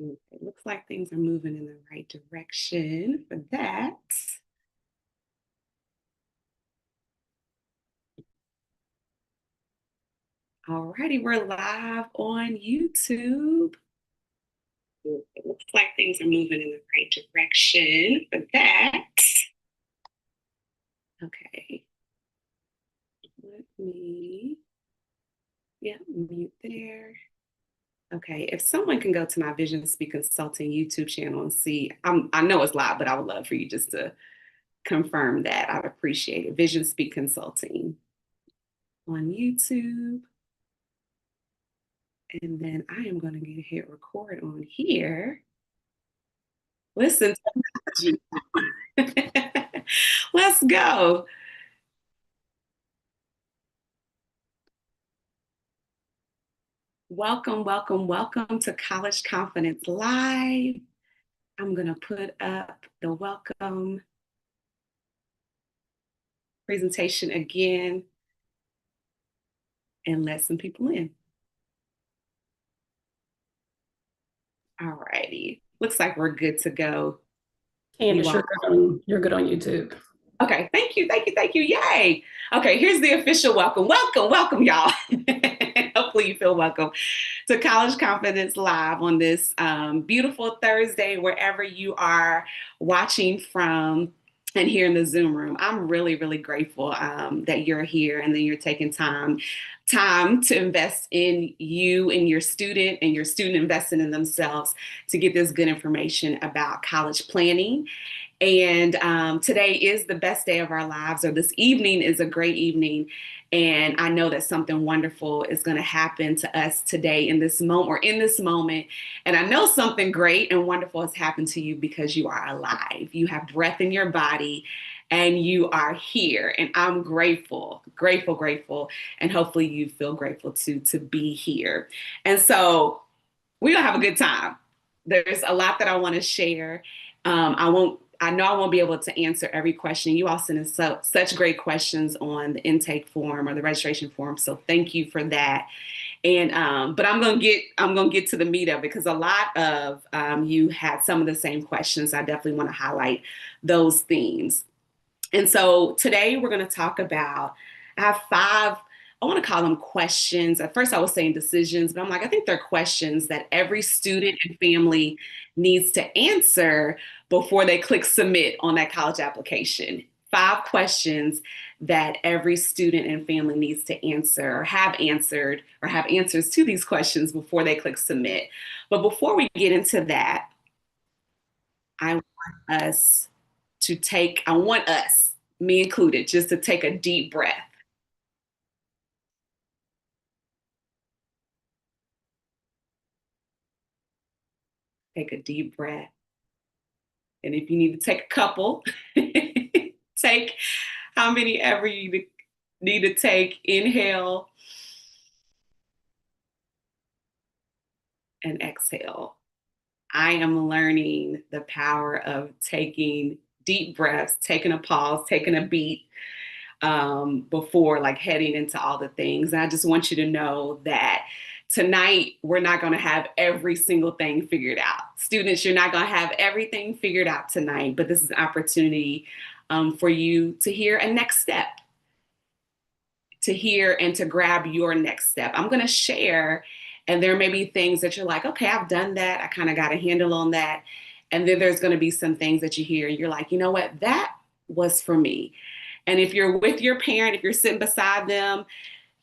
Okay, looks like things are moving in the right direction for that. Alrighty, we're live on YouTube. It looks like things are moving in the right direction for that. Okay, let me, yeah, mute there. Okay, if someone can go to my Vision Speak Consulting YouTube channel and see, I know it's live, but I would love for you just to confirm that. I'd appreciate it. Vision Speak Consulting on YouTube. And then I am going to hit record on here. Listen, let's go. Welcome, welcome, welcome to College Confidence Live. I'm going to put up the welcome presentation again and let some people in. All righty. Looks like we're good to go. Candace, you're good on YouTube. Okay, thank you, thank you, thank you. Yay. Okay, here's the official welcome. Welcome, welcome, y'all. Hopefully you feel welcome to College Confidence Live on this beautiful Thursday, wherever you are watching from and here in the Zoom room. I'm really, really grateful that you're here and then you're taking time to invest in you and your student investing in themselves to get this good information about college planning. And today is the best day of our lives, or this evening is a great evening. And I know that something wonderful is going to happen to us today in this moment or in this moment. And I know something great and wonderful has happened to you because you are alive. You have breath in your body and you are here. And I'm grateful, grateful, grateful. And hopefully you feel grateful to be here. And so we're going to have a good time. There's a lot that I want to share. I know I won't be able to answer every question. You all sent in such great questions on the intake form or the registration form. So thank you for that. And but I'm gonna get to the meat of it because a lot of you had some of the same questions. I definitely want to highlight those themes. And so today we're going to talk about, I have five, I want to call them questions. At first I was saying decisions, but I'm like, I think they're questions that every student and family needs to answer before they click submit on that college application. Five questions that every student and family needs to answer or have answered or have answers to these questions before they click submit. But before we get into that, I want us I want us, me included, just to take a deep breath. Take a deep breath. And if you need to take a couple, take how many ever you need to take. Inhale and exhale. I am learning the power of taking deep breaths, taking a pause, taking a beat before like heading into all the things. And I just want you to know that tonight we're not going to have every single thing figured out. Students, you're not going to have everything figured out tonight, but this is an opportunity for you to hear a next step, to hear and to grab your next step. I'm going to share, and there may be things that you're like, okay, I've done that. I kind of got a handle on that. And then there's going to be some things that you hear and you're like, you know what, that was for me. And if you're with your parent, if you're sitting beside them,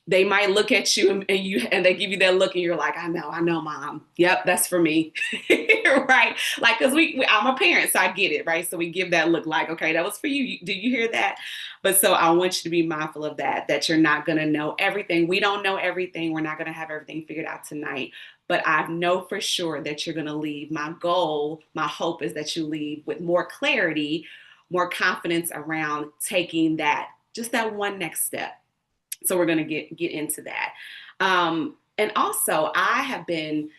they might look at you and they give you that look and you're like, I know, mom. Yep, that's for me. Right? Like, because I'm a parent, so I get it, right? So we give that look like, okay, that was for you. Do you hear that? But so I want you to be mindful of that you're not going to know everything. We don't know everything. We're not going to have everything figured out tonight. But I know for sure that you're going to leave. My goal, my hope is that you leave with more clarity, more confidence around taking just that one next step. So we're going to get into that. And also, I've been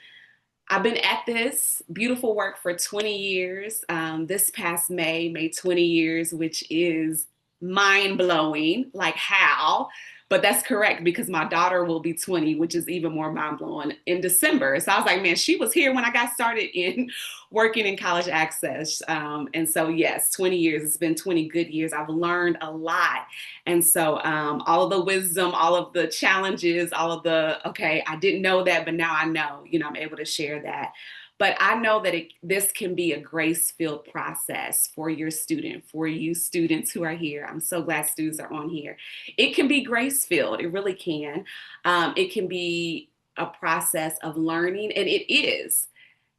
at this beautiful work for 20 years. This past May 20 years, which is mind blowing. Like how? But that's correct because my daughter will be 20, which is even more mind blowing in December. So I was like, man, she was here when I got started in working in college access. And so, yes, 20 years. It's been 20 good years. I've learned a lot. And so, all of the wisdom, all of the challenges, all of the, okay, I didn't know that, but now I know, I'm able to share that. But I know that this can be a grace filled process for your student, for you students who are here. I'm so glad students are on here. It can be grace filled, it really can. It can be a process of learning, and it is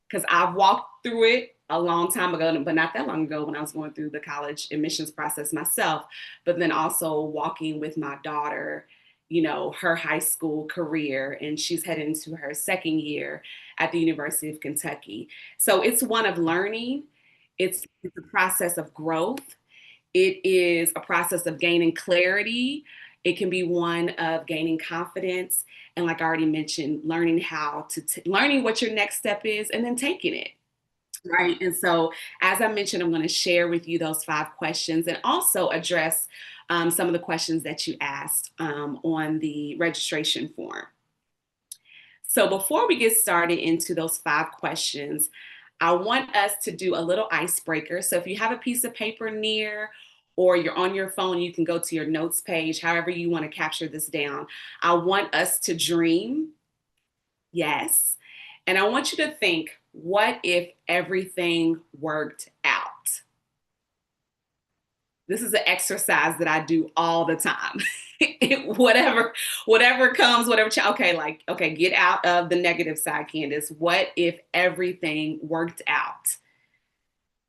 because I've walked through it a long time ago, but not that long ago when I was going through the college admissions process myself, but then also walking with my daughter, her high school career, and she's heading into her second year at the University of Kentucky. So it's one of learning, it's a process of growth, it is a process of gaining clarity. It can be one of gaining confidence. And like I already mentioned, learning learning what your next step is and then taking it. Right. And so, as I mentioned, I'm going to share with you those 5 questions and also address some of the questions that you asked on the registration form. So, before we get started into those 5 questions, I want us to do a little icebreaker. So, if you have a piece of paper near or you're on your phone, you can go to your notes page, however you want to capture this down. I want us to dream. Yes. And I want you to think, what if everything worked out? This is an exercise that I do all the time. Whatever comes, okay, like, okay, get out of the negative side, Candace. What if everything worked out?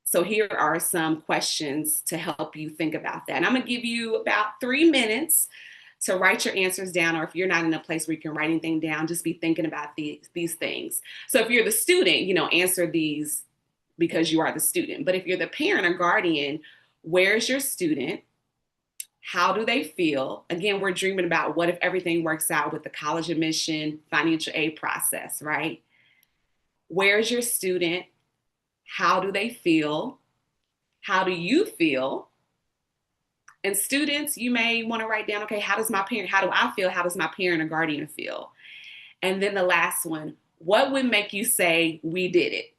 So here are some questions to help you think about that. And I'm gonna give you about 3 minutes to write your answers down, or if you're not in a place where you can write anything down, just be thinking about these things. So if you're the student, answer these because you are the student. But if you're the parent or guardian, where's your student? How do they feel? Again, we're dreaming about what if everything works out with the college admission, financial aid process, right? Where's your student? How do they feel? How do you feel? And students, you may want to write down, okay, how do I feel? How does my parent or guardian feel? And then the last one, what would make you say, we did it?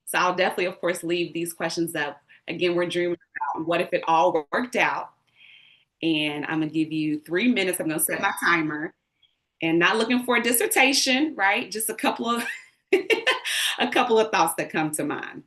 So I'll definitely, of course, leave these questions up. Again, we're dreaming about what if it all worked out? And I'm gonna give you 3 minutes. I'm gonna set my timer and not looking for a dissertation, right? Just a couple of a couple of thoughts that come to mind.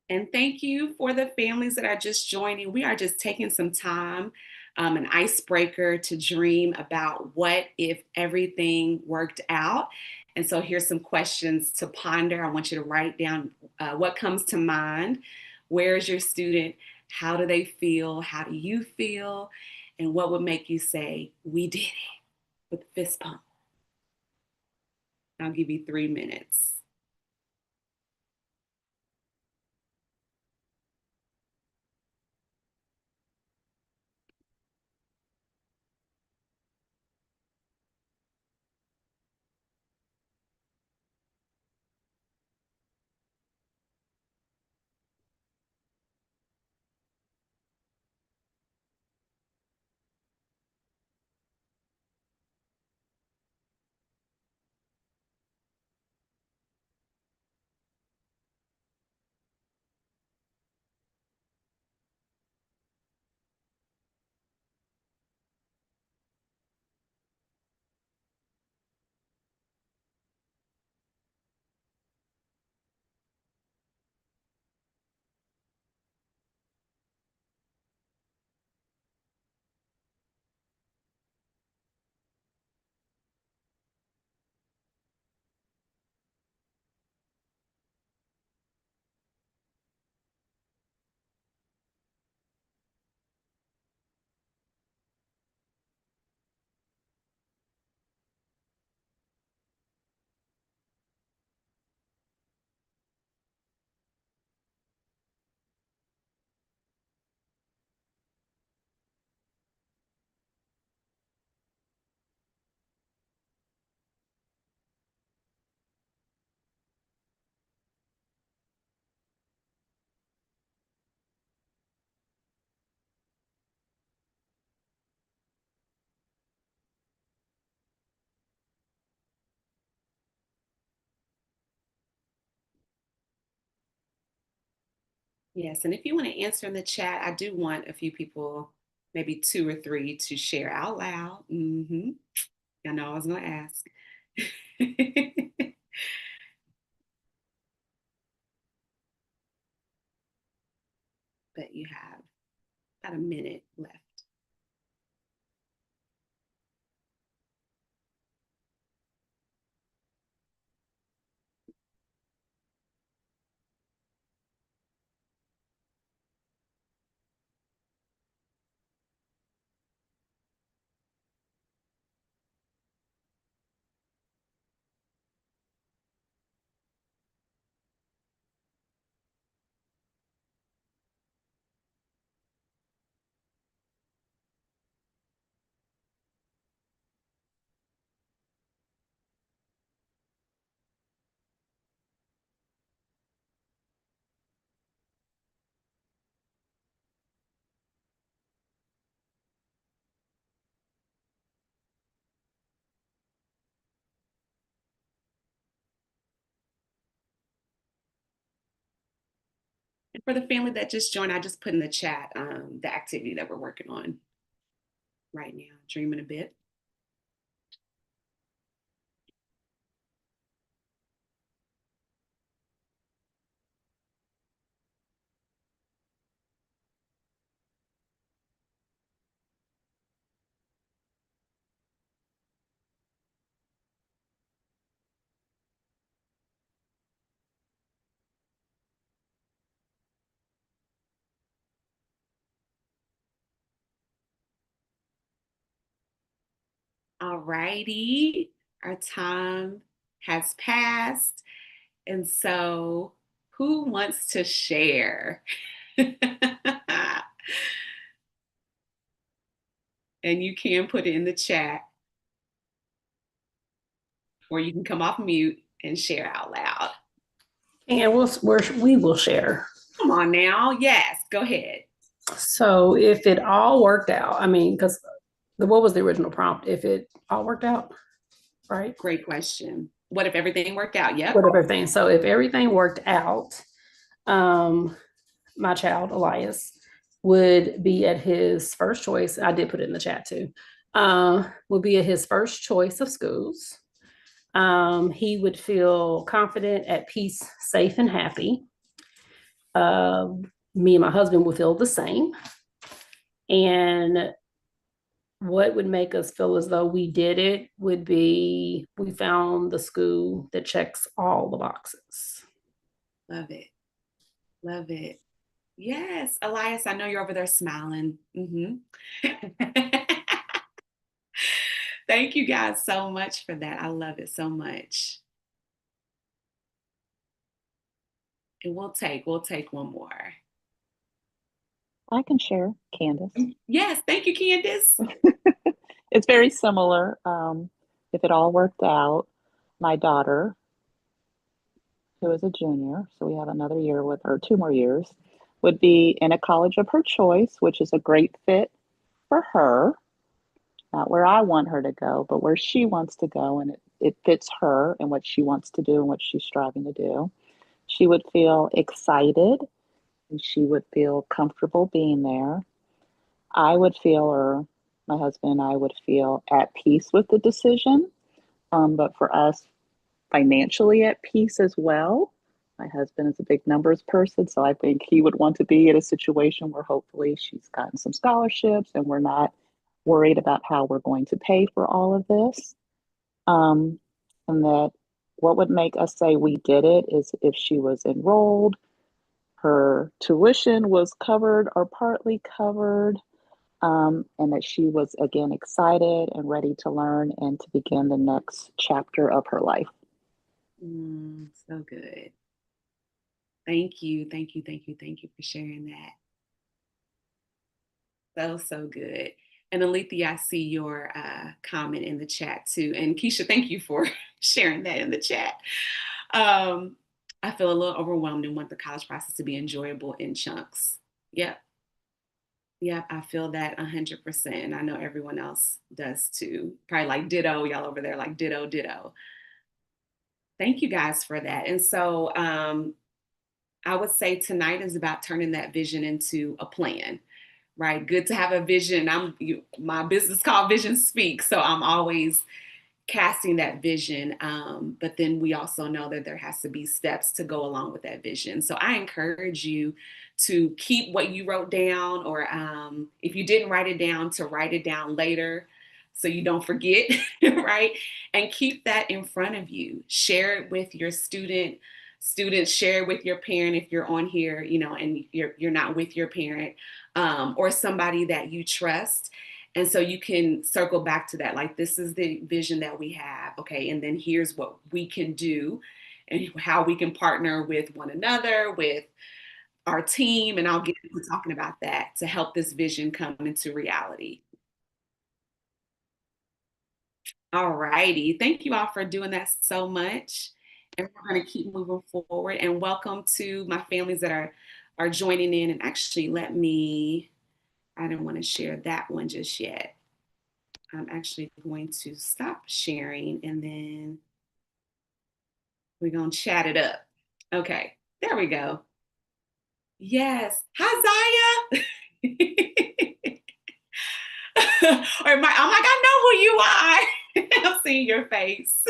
And thank you for the families that are just joining. We are just taking some time, an icebreaker to dream about what if everything worked out. And so here's some questions to ponder. I want you to write down what comes to mind. Where is your student? How do they feel? How do you feel? And what would make you say, we did it, with fist pump? I'll give you 3 minutes. Yes, and if you want to answer in the chat, I do want a few people, maybe two or three, to share out loud. I know I was going to ask. But you have about a minute left. And for the family that just joined, I just put in the chat the activity that we're working on right now, dreaming a bit. All righty, our time has passed. And so, who wants to share? And you can put it in the chat, or you can come off mute and share out loud. And we will share. Come on now. Yes, go ahead. So if it all worked out, I mean, because what was the original prompt? If it all worked out, right? Great question. What if everything worked out? Yep. What if everything? So if everything worked out, my child Elias would be at his first choice. I did put it in the chat too. Would be at his first choice of schools. He would feel confident, at peace, safe, and happy. Me and my husband would feel the same. And what would make us feel as though we did it would be we found the school that checks all the boxes. Love it. Love it. Yes, Elias, I know you're over there smiling. Thank you guys so much for that. I love it so much. And we'll take one more. I can share, Candace. Yes, thank you, Candace. It's very similar. If it all worked out, my daughter, who is a junior, so we have another year with her, 2 more years, would be in a college of her choice, which is a great fit for her. Not where I want her to go, but where she wants to go, and it fits her and what she wants to do and what she's striving to do. She would feel excited and she would feel comfortable being there. I would feel, or my husband and I would feel at peace with the decision, but for us, financially at peace as well. My husband is a big numbers person, so I think he would want to be in a situation where hopefully she's gotten some scholarships and we're not worried about how we're going to pay for all of this. And that what would make us say we did it is if she was enrolled, her tuition was covered or partly covered, and that she was again excited and ready to learn and to begin the next chapter of her life. So good. Thank you for sharing that. So good. And Alethea, I see your comment in the chat too. And Keisha, thank you for sharing that in the chat. I feel a little overwhelmed and want the college process to be enjoyable in chunks. Yep, I feel that 100%. I know everyone else does too. Probably like ditto, y'all over there like ditto. Thank you guys for that. And so I would say tonight is about turning that vision into a plan, right? Good to have a vision. My business called Vision Speak, so I'm always casting that vision. But then we also know that there has to be steps to go along with that vision. So I encourage you to keep what you wrote down, or if you didn't write it down, to write it down later so you don't forget, right? And keep that in front of you. Share it with your students, share it with your parent if you're on here, and you're not with your parent, or somebody that you trust. And so you can circle back to that, like, this is the vision that we have. Okay. And then here's what we can do and how we can partner with one another, with our team. And I'll get into talking about that to help this vision come into reality. All righty. Thank you all for doing that so much. And we're going to keep moving forward. And welcome to my families that are joining in. And actually, I don't want to share that one just yet. I'm actually going to stop sharing, and then we're going to chat it up. Okay, there we go. Yes. Hi, Zaya. I'm like, I know who you are. I'm seeing your face.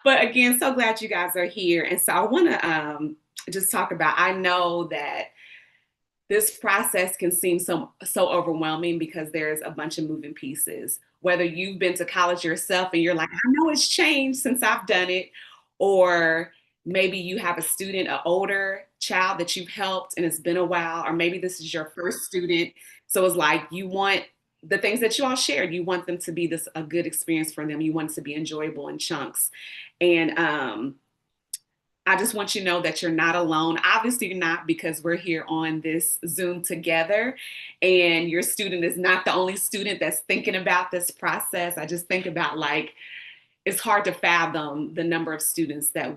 But again, so glad you guys are here. And so I want to just talk about, I know that this process can seem so overwhelming because there's a bunch of moving pieces. Whether you've been to college yourself and you're like, I know it's changed since I've done it, or maybe you have a student, an older child that you've helped and it's been a while, or maybe this is your first student. So it's like you want the things that you all shared, you want them to be a good experience for them. You want it to be enjoyable in chunks. And I just want you to know that you're not alone. Obviously, you're not, because we're here on this Zoom together, and your student is not the only student that's thinking about this process. I just think about, like, it's hard to fathom the number of students that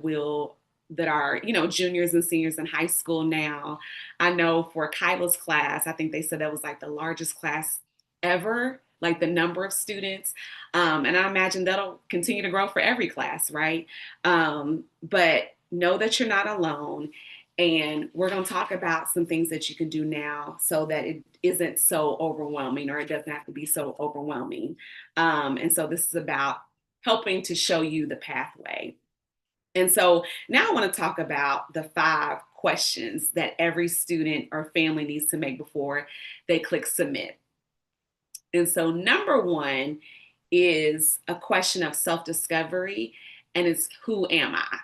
are, juniors and seniors in high school now. I know for Kyla's class, I think they said that was like the largest class ever, like the number of students. And I imagine that'll continue to grow for every class, right? But know that you're not alone. And we're going to talk about some things that you can do now so that it isn't so overwhelming, or it doesn't have to be so overwhelming. And so this is about helping to show you the pathway. And so now I want to talk about the 5 questions that every student or family needs to make before they click submit. And so number 1 is a question of self-discovery, and it's, who am I?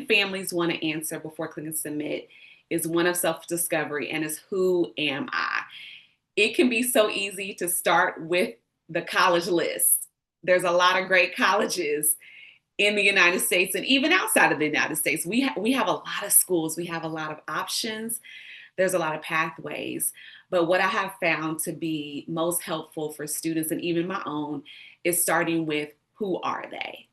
Families want to answer before clicking submit is one of self-discovery, and is, who am I? It can be so easy to start with the college list. There's a lot of great colleges in the United States and even outside of the United States. We have a lot of schools. We have a lot of options. There's a lot of pathways. But what I have found to be most helpful for students, and even my own, is starting with, who are they?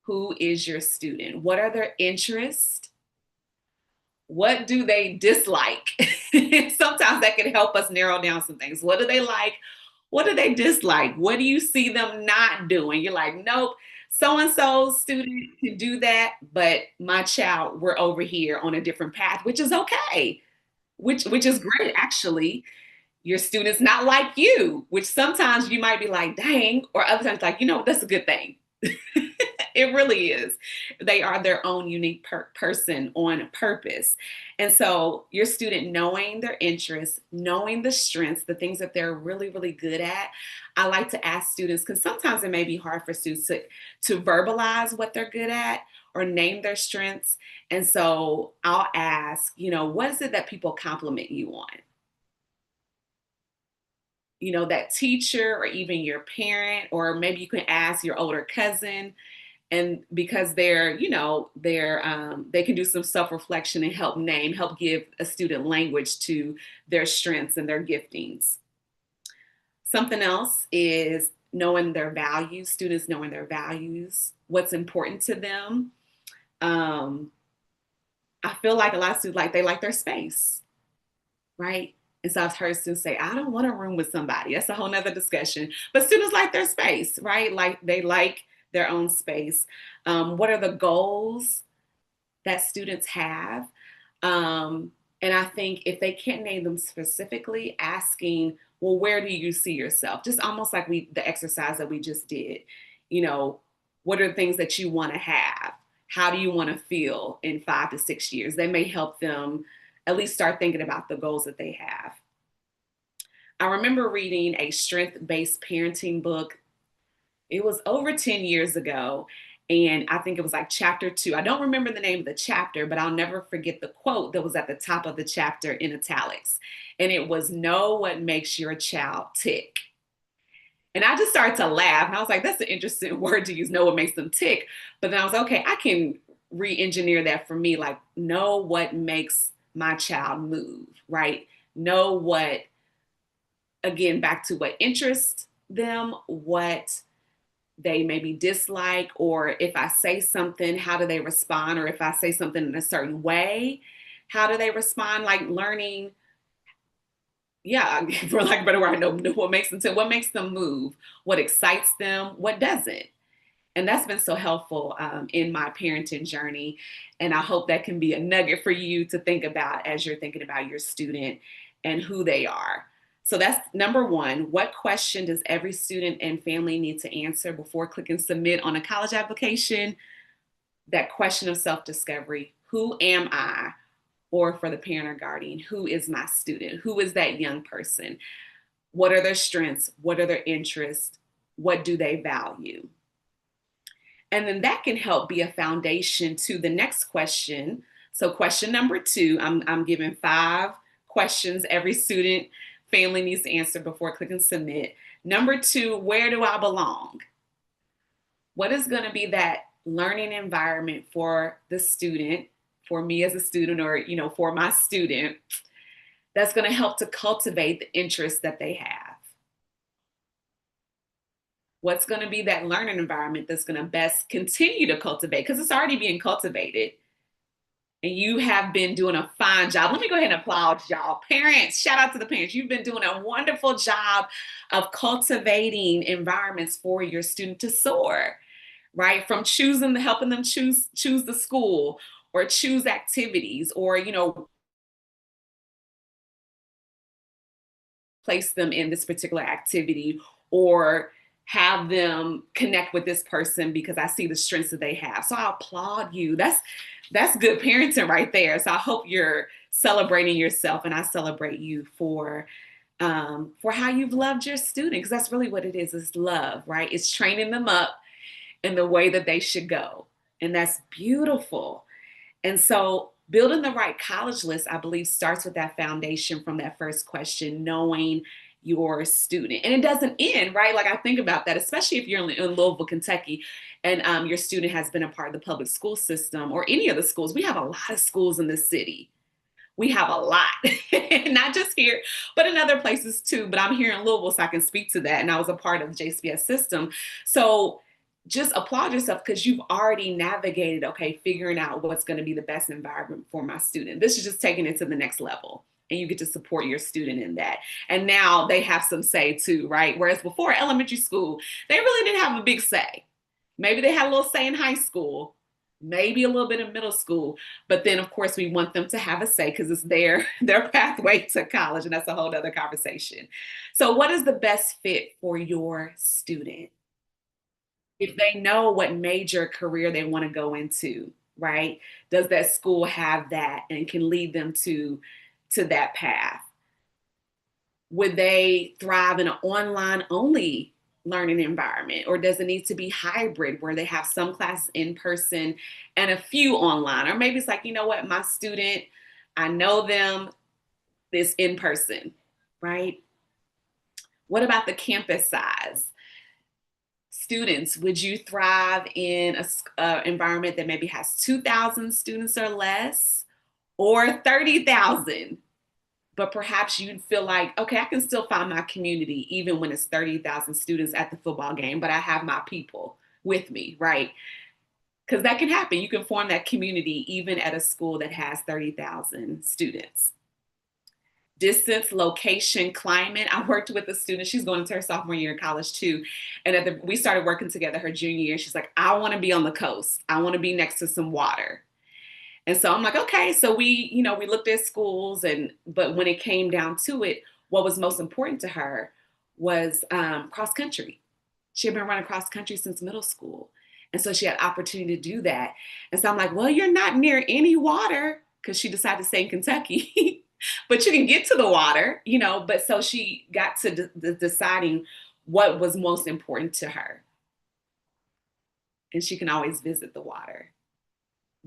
Who is your student? What are their interests? What do they dislike? Sometimes that can help us narrow down some things. What do they like? What do they dislike? What do you see them not doing? You're like, nope, so-and-so student can do that, but my child, we're over here on a different path, which is okay, which is great, actually. Your student's not like you, which sometimes you might be like, dang, or other times like, that's a good thing. It really is. They are their own unique person on purpose. And so your student knowing their interests, knowing the strengths, the things that they're really, really good at. I like to ask students, because sometimes it may be hard for students to verbalize what they're good at or name their strengths. And so I'll ask, what is it that people compliment you on? That teacher, or even your parent, or maybe you can ask your older cousin. And because they can do some self-reflection and help give a student language to their strengths and their giftings. Something else is knowing their values, students knowing their values, what's important to them. I feel like a lot of students, they like their space, right? And so I've heard students say, I don't want a room with somebody. That's a whole nother discussion. But students like their space, right? Like they like their own space. What are the goals that students have? And I think if they can't name them specifically, asking, well, where do you see yourself? Just almost like the exercise that we just did. You know, what are the things that you want to have? How do you want to feel in 5 to 6 years? They may help them at least start thinking about the goals that they have. I remember reading a strength-based parenting book. It was over 10 years ago. And I think it was like chapter 2. I don't remember the name of the chapter, but I'll never forget the quote that was at the top of the chapter in italics. And it was, know what makes your child tick. And I just started to laugh. And I was like, that's an interesting word to use, know what makes them tick. But then I was like, okay, I can re-engineer that for me. Like, know what makes my child move, right? Know what, again, back to what interests them, what they maybe dislike, or if I say something, how do they respond? Or if I say something in a certain way, how do they respond? Like learning, yeah, for lack of a better word, I know what makes them tick, what makes them move, what excites them, what doesn't. And that's been so helpful in my parenting journey. And I hope that can be a nugget for you to think about as you're thinking about your student and who they are. So that's number one. What question does every student and family need to answer before clicking submit on a college application? That question of self-discovery. Who am I? Or for the parent or guardian, who is my student? Who is that young person? What are their strengths? What are their interests? What do they value? And then that can help be a foundation to the next question. So question number 2, I'm giving 5 questions every student family needs to answer before clicking submit. Number 2, where do I belong? What is going to be that learning environment for the student, for me as a student, or, you know, for my student, that's going to help to cultivate the interests that they have? What's going to be that learning environment that's going to best continue to cultivate? Because it's already being cultivated. And you have been doing a fine job. Let me go ahead and applaud y'all. Parents, shout out to the parents. You've been doing a wonderful job of cultivating environments for your student to soar, right? From helping them choose the school, or choose activities, or, you know, place them in this particular activity, or have them connect with this person because I see the strengths that they have. So I applaud you. That's good parenting right there. So I hope you're celebrating yourself, and I celebrate you for how you've loved your student, because that's really what it is love, right? It's training them up in the way that they should go. And that's beautiful. And so building the right college list, I believe, starts with that foundation from that first question, knowing your student. And it doesn't end, right? Like I think about that, especially if you're in Louisville, Kentucky, and your student has been a part of the public school system or any of the schools. We have a lot of schools in this city. We have a lot, not just here, but in other places too. But I'm here in Louisville, so I can speak to that. And I was a part of the JCPS system. So just applaud yourself, because you've already navigated, okay, figuring out what's going to be the best environment for my student. This is just taking it to the next level, and you get to support your student in that. And now they have some say too, right? Whereas before, elementary school, they really didn't have a big say. Maybe they had a little say in high school, maybe a little bit in middle school, but then of course we want them to have a say because it's their pathway to college, and that's a whole other conversation. So what is the best fit for your student? If they know what major career they want to go into, right? Does that school have that and can lead them to that path? Would they thrive in an online only learning environment, or does it need to be hybrid where they have some classes in person and a few online? Or maybe it's like, you know what, my student, I know them, this in person, right? What about the campus size? Students, would you thrive in an environment that maybe has 2,000 students or less, or 30,000? But perhaps you'd feel like, okay, I can still find my community even when it's 30,000 students at the football game, but I have my people with me, right? Because that can happen. You can form that community even at a school that has 30,000 students. distance, location, climate. I worked with a student. She's going into her sophomore year in college too. And we started working together her junior year. She's like, I want to be on the coast. I want to be next to some water. And so I'm like, okay. So we looked at schools, but when it came down to it, what was most important to her was cross country. She had been running cross country since middle school. And so she had opportunity to do that. And so I'm like, well, you're not near any water, because she decided to stay in Kentucky, but you can get to the water, But so she got to deciding what was most important to her. And she can always visit the water.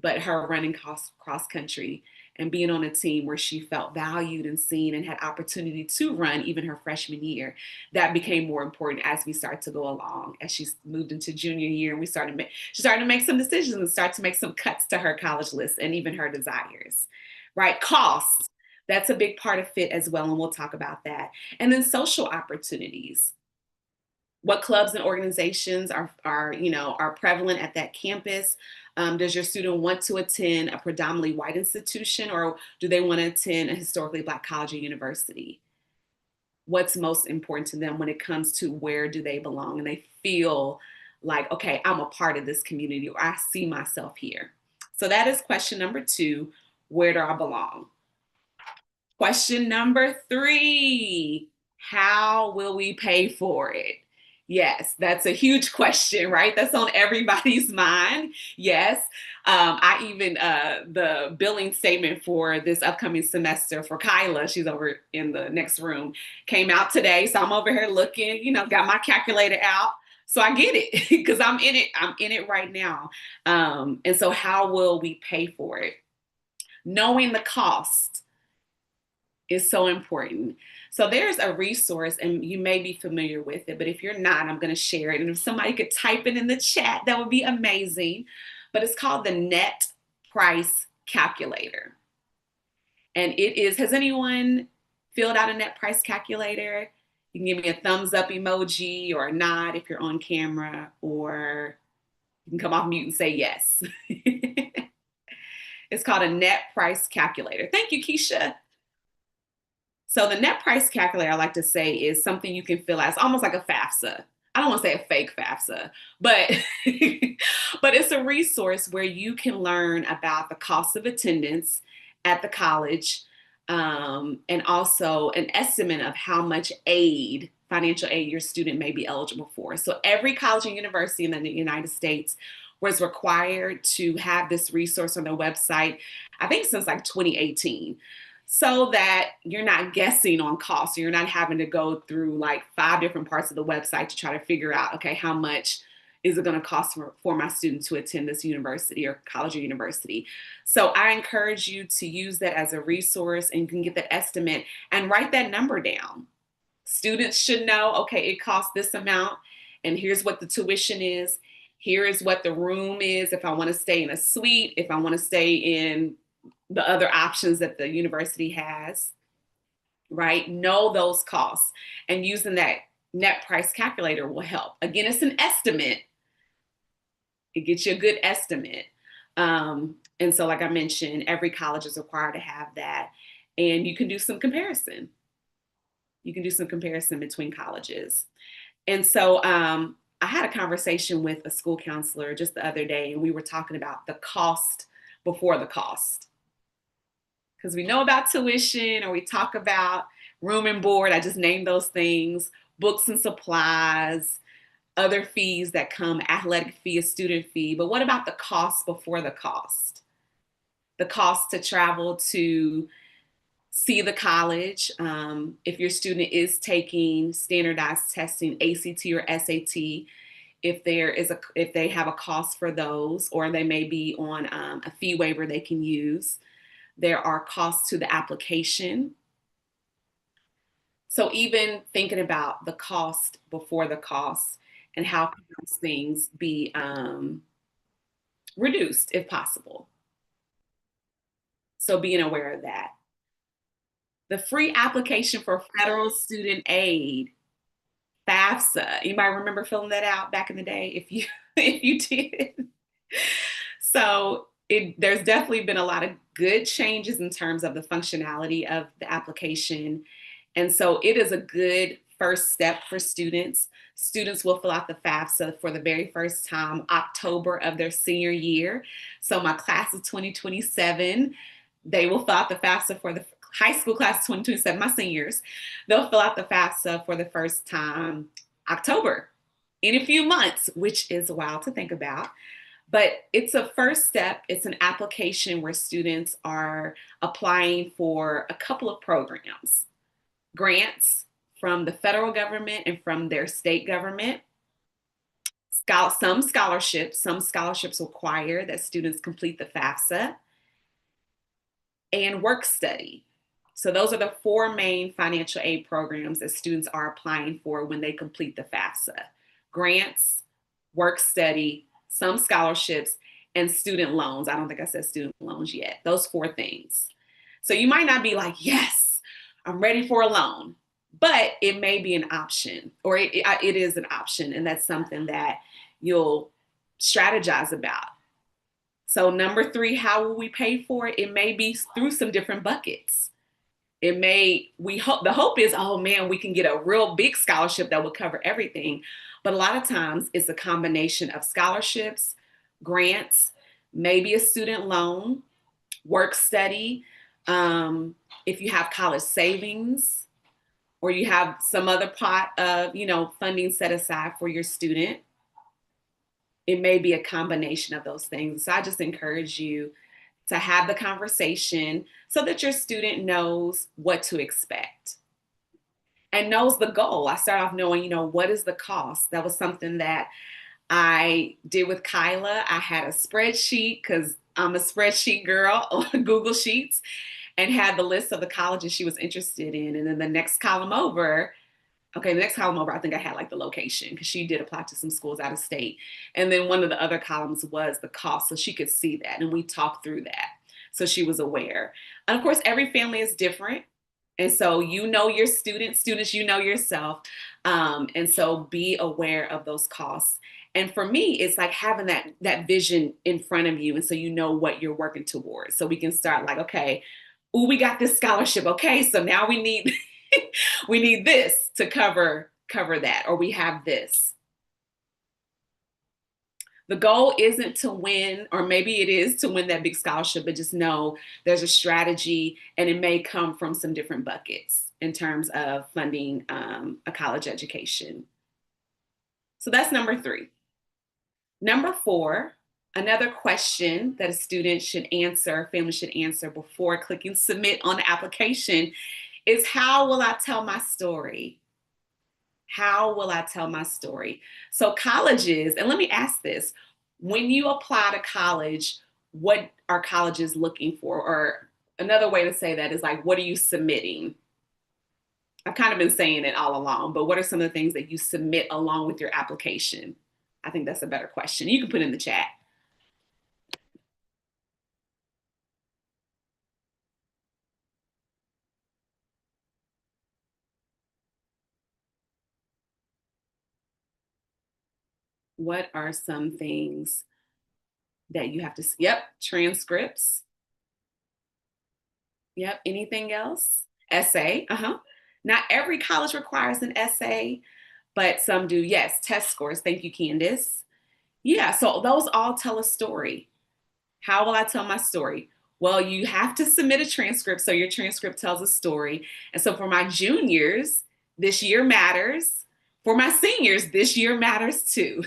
But her running cross country and being on a team where she felt valued and seen and had opportunity to run even her freshman year, that became more important as we started to go along, as she moved into junior year, and she started to make some decisions and start to make some cuts to her college list and even her desires, right? Cost, that's a big part of fit as well, and we'll talk about that. And then social opportunities. What clubs and organizations are prevalent at that campus? Does your student want to attend a predominantly white institution, or do they want to attend a historically Black college or university? What's most important to them when it comes to where do they belong, and they feel like, okay, I'm a part of this community, or I see myself here. So that is question number 2, where do I belong? Question number 3, how will we pay for it? Yes, that's a huge question, right? That's on everybody's mind. Yes. I even, the billing statement for this upcoming semester for Kyla, she's over in the next room, came out today. So I'm over here looking, got my calculator out. So I get it because I'm in it right now. And so how will we pay for it? Knowing the cost is so important. So there's a resource, and you may be familiar with it, but if you're not, I'm going to share it. And if somebody could type it in the chat, that would be amazing. But it's called the Net Price Calculator. And it is, has anyone filled out a net price calculator? You can give me a thumbs up emoji or a nod if you're on camera, or you can come off mute and say yes. It's called a net price calculator. Thank you, Keisha. So the net price calculator, I like to say, is something you can fill out. It's almost like a FAFSA. I don't want to say a fake FAFSA, but it's a resource where you can learn about the cost of attendance at the college, and also an estimate of how much financial aid your student may be eligible for. So every college and university in the United States was required to have this resource on their website, I think since like 2018. So that you're not guessing on costs. You're not having to go through like 5 different parts of the website to try to figure out, okay, how much is it going to cost for my student to attend this university or college or university? So I encourage you to use that as a resource, and you can get that estimate and write that number down. Students should know, okay, it costs this amount, and here's what the tuition is. Here is what the room is if I want to stay in a suite, if I want to stay in the other options that the university has, right? Know those costs, and using that net price calculator will help. Again, it's an estimate. It gets you a good estimate. And so like I mentioned, every college is required to have that, and you can do some comparison. You can do some comparison between colleges. And so I had a conversation with a school counselor just the other day, and we were talking about the cost before the cost. Because we know about tuition, or we talk about room and board. I just named those things, books and supplies, other fees that come, athletic fee, a student fee. But what about the cost before the cost? The cost to travel to see the college. If your student is taking standardized testing, ACT or SAT, if they have a cost for those, or they may be on a fee waiver they can use. There are costs to the application. So even thinking about the cost before the cost, and how can those things be reduced if possible. So being aware of that. The free application for federal student aid, FAFSA. Anybody remember filling that out back in the day? If you did. So there's definitely been a lot of good changes in terms of the functionality of the application. And so it is a good first step for students. Students will fill out the FAFSA for the very first time October of their senior year. So my class of 2027, they will fill out the FAFSA for the high school class of 2027, my seniors. They'll fill out the FAFSA for the first time October, in a few months, which is wild to think about. But it's a first step. It's an application where students are applying for a couple of programs, grants from the federal government and from their state government. Some scholarships require that students complete the FAFSA, and work study. So those are the four main financial aid programs that students are applying for when they complete the FAFSA: grants, work study, some scholarships, and student loans. I don't think I said student loans yet. Those four things. So you might not be like, yes, I'm ready for a loan, but it may be an option, or it is an option. And that's something that you'll strategize about. So number three, how will we pay for it? It may be through some different buckets. The hope is, oh man, we can get a real big scholarship that will cover everything. But a lot of times it's a combination of scholarships, grants, maybe a student loan, work study. If you have college savings, or you have some other pot of, funding set aside for your student, it may be a combination of those things. So I just encourage you to have the conversation so that your student knows what to expect and knows the goal. I start off knowing, what is the cost? That was something that I did with Kyla. I had a spreadsheet, because I'm a spreadsheet girl, on Google Sheets, and had the list of the colleges she was interested in. And then the next column over, I think I had like the location, because she did apply to some schools out of state. And then one of the other columns was the cost, so she could see that. And we talked through that, so she was aware. And of course, every family is different. And so your students, you know yourself. And so be aware of those costs. And for me, it's like having that vision in front of you. And so you know what you're working towards. So we can start like, okay, ooh, we got this scholarship. Okay, so now we need we need this to cover that, or we have this. The goal isn't to win, or maybe it is to win that big scholarship, but just know there's a strategy, and it may come from some different buckets in terms of funding a college education. So that's number three. Number four, another question that a student should answer, family should answer before clicking submit on the application is, how will I tell my story? How will I tell my story? So colleges, and let me ask this, when you apply to college, what are colleges looking for? Or another way to say that is like, what are you submitting? I've kind of been saying it all along, but what are some of the things that you submit along with your application? I think that's a better question. You can put in the chat. What are some things that you have to, transcripts. Yep, anything else? Essay, Not every college requires an essay, but some do. Yes, test scores. Thank you, Candace. Yeah, so those all tell a story. How will I tell my story? Well, you have to submit a transcript, so your transcript tells a story. And so for my juniors, this year matters. For my seniors, this year matters too.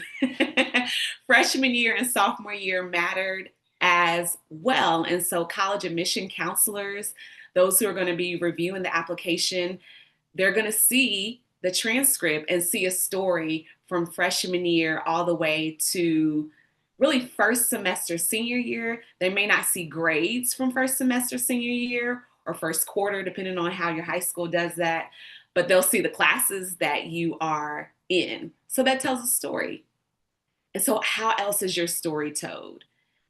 Freshman year and sophomore year mattered as well. And so college admission counselors, those who are going to be reviewing the application, they're going to see the transcript and see a story from freshman year all the way to really first semester senior year. They may not see grades from first semester senior year or first quarter, depending on how your high school does that, but they'll see the classes that you are in. So that tells a story. And so how else is your story told?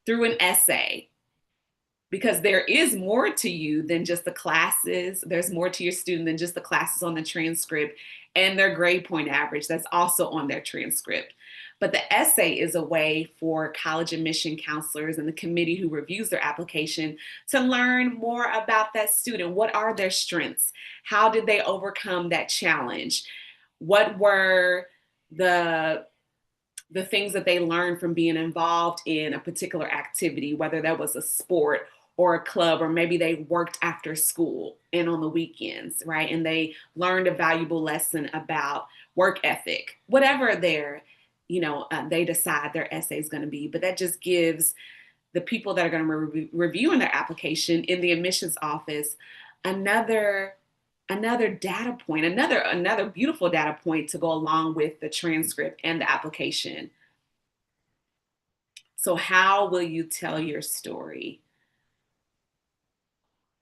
Through an essay. because there is more to you than just the classes. There's more to your student than just the classes on the transcript and their grade point average that's also on their transcript. But the essay is a way for college admission counselors and the committee who reviews their application to learn more about that student. What are their strengths? How did they overcome that challenge? What were the things that they learned from being involved in a particular activity, whether that was a sport or a club, or maybe they worked after school and on the weekends, right? And they learned a valuable lesson about work ethic, whatever they decide their essay is going to be. But that just gives the people that are going to be reviewing their application in the admissions office another data point, another beautiful data point to go along with the transcript and the application. So how will you tell your story?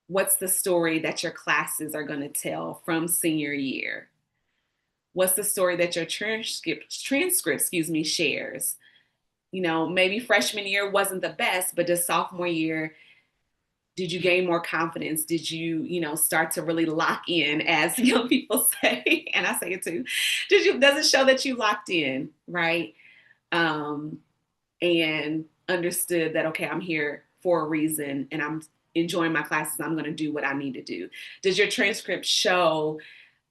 What's the story that your classes are going to tell from senior year? What's the story that your transcript, shares? Maybe freshman year wasn't the best, but the sophomore year, did you gain more confidence? Did you, start to really lock in, as young people say, and I say it too. Does it show that you locked in, right? And understood that, okay, I'm here for a reason and I'm enjoying my classes. I'm going to do what I need to do. Does your transcript show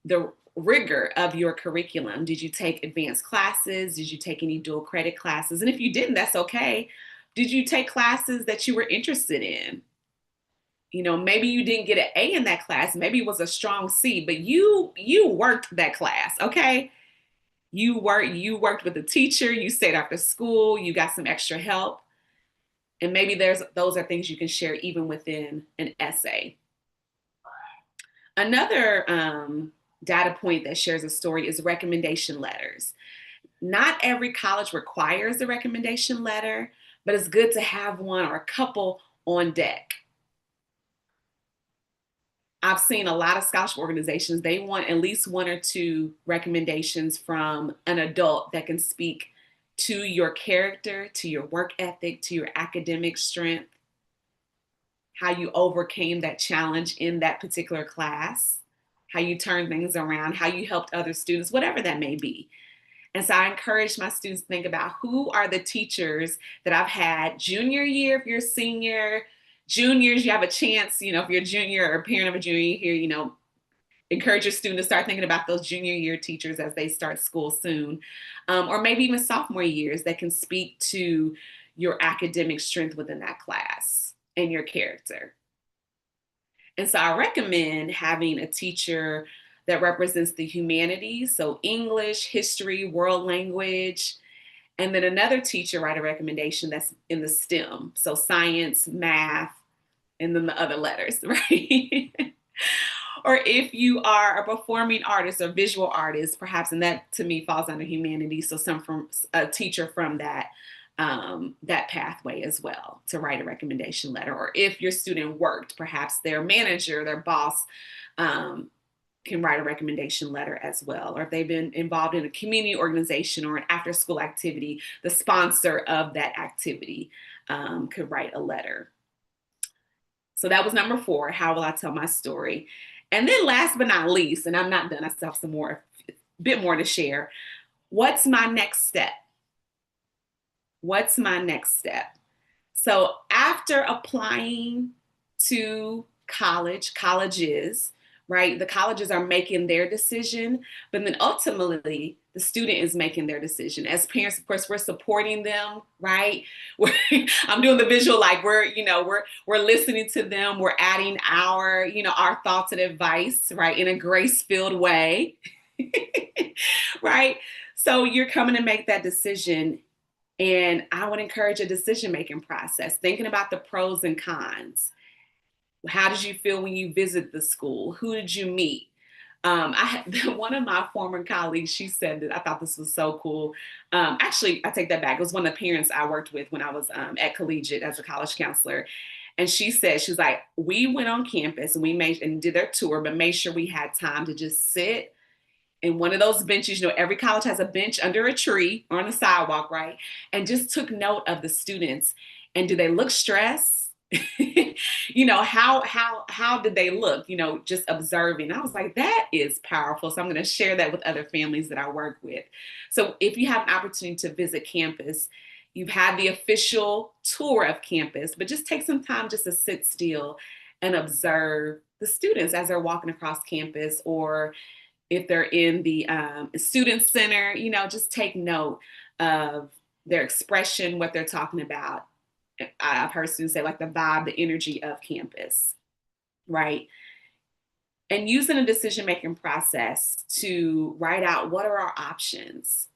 the rigor of your curriculum? Did you take advanced classes? Did you take any dual credit classes? And if you didn't, that's okay. Did you take classes that you were interested in? Maybe you didn't get an A in that class. Maybe it was a strong C, but you worked that class, okay? You worked with the teacher, you stayed after school, you got some extra help. And maybe those are things you can share even within an essay. Another data point that shares a story is recommendation letters. Not every college requires a recommendation letter, but it's good to have one or a couple on deck. I've seen a lot of scholarship organizations, they want at least one or two recommendations from an adult that can speak to your character, to your work ethic, to your academic strength, how you overcame that challenge in that particular class, how you turned things around, how you helped other students, whatever that may be. And so I encourage my students to think about who are the teachers that I've had junior year, if you're a senior, juniors, you have a chance, if you're a junior or a parent of a junior here, encourage your student to start thinking about those junior year teachers as they start school soon. Or maybe even sophomore years that can speak to your academic strength within that class and your character. And so I recommend having a teacher that represents the humanities, so English, history, world language, and then another teacher write a recommendation that's in the STEM, so science, math, and then the other letters, right? Or if you are a performing artist or visual artist, perhaps, and that to me falls under humanities, so from a teacher from that pathway as well to write a recommendation letter. Or if your student worked, perhaps their manager, their boss, can write a recommendation letter as well. Or if they've been involved in a community organization or an after-school activity, the sponsor of that activity could write a letter. So that was number 4, how will I tell my story? And then last but not least, and I'm not done, I still have a bit more to share. What's my next step? What's my next step? So after applying to colleges, right? The colleges are making their decision, but then ultimately the student is making their decision. As parents, of course, we're supporting them, right? I'm doing the visual, like we're listening to them. We're adding our thoughts and advice, right? In a grace-filled way, right? So you're coming to make that decision. And I would encourage a decision-making process, thinking about the pros and cons. How did you feel when you visit the school? Who did you meet? One of my former colleagues, she said that I thought this was so cool. Actually, I take that back. It was one of the parents I worked with when I was at Collegiate as a college counselor. And she said, she was like, we went on campus and we did their tour, but made sure we had time to just sit in one of those benches. Every college has a bench under a tree or on the sidewalk, right? And just took note of the students. And do they look stressed? How did they look? Just observing. I was like, that is powerful. So I'm going to share that with other families that I work with. So if you have an opportunity to visit campus, you've had the official tour of campus, but just take some time just to sit still and observe the students as they're walking across campus, or if they're in the student center, just take note of their expression, what they're talking about. I've heard students say like the vibe, the energy of campus, right? And using a decision-making process to write out what are our options,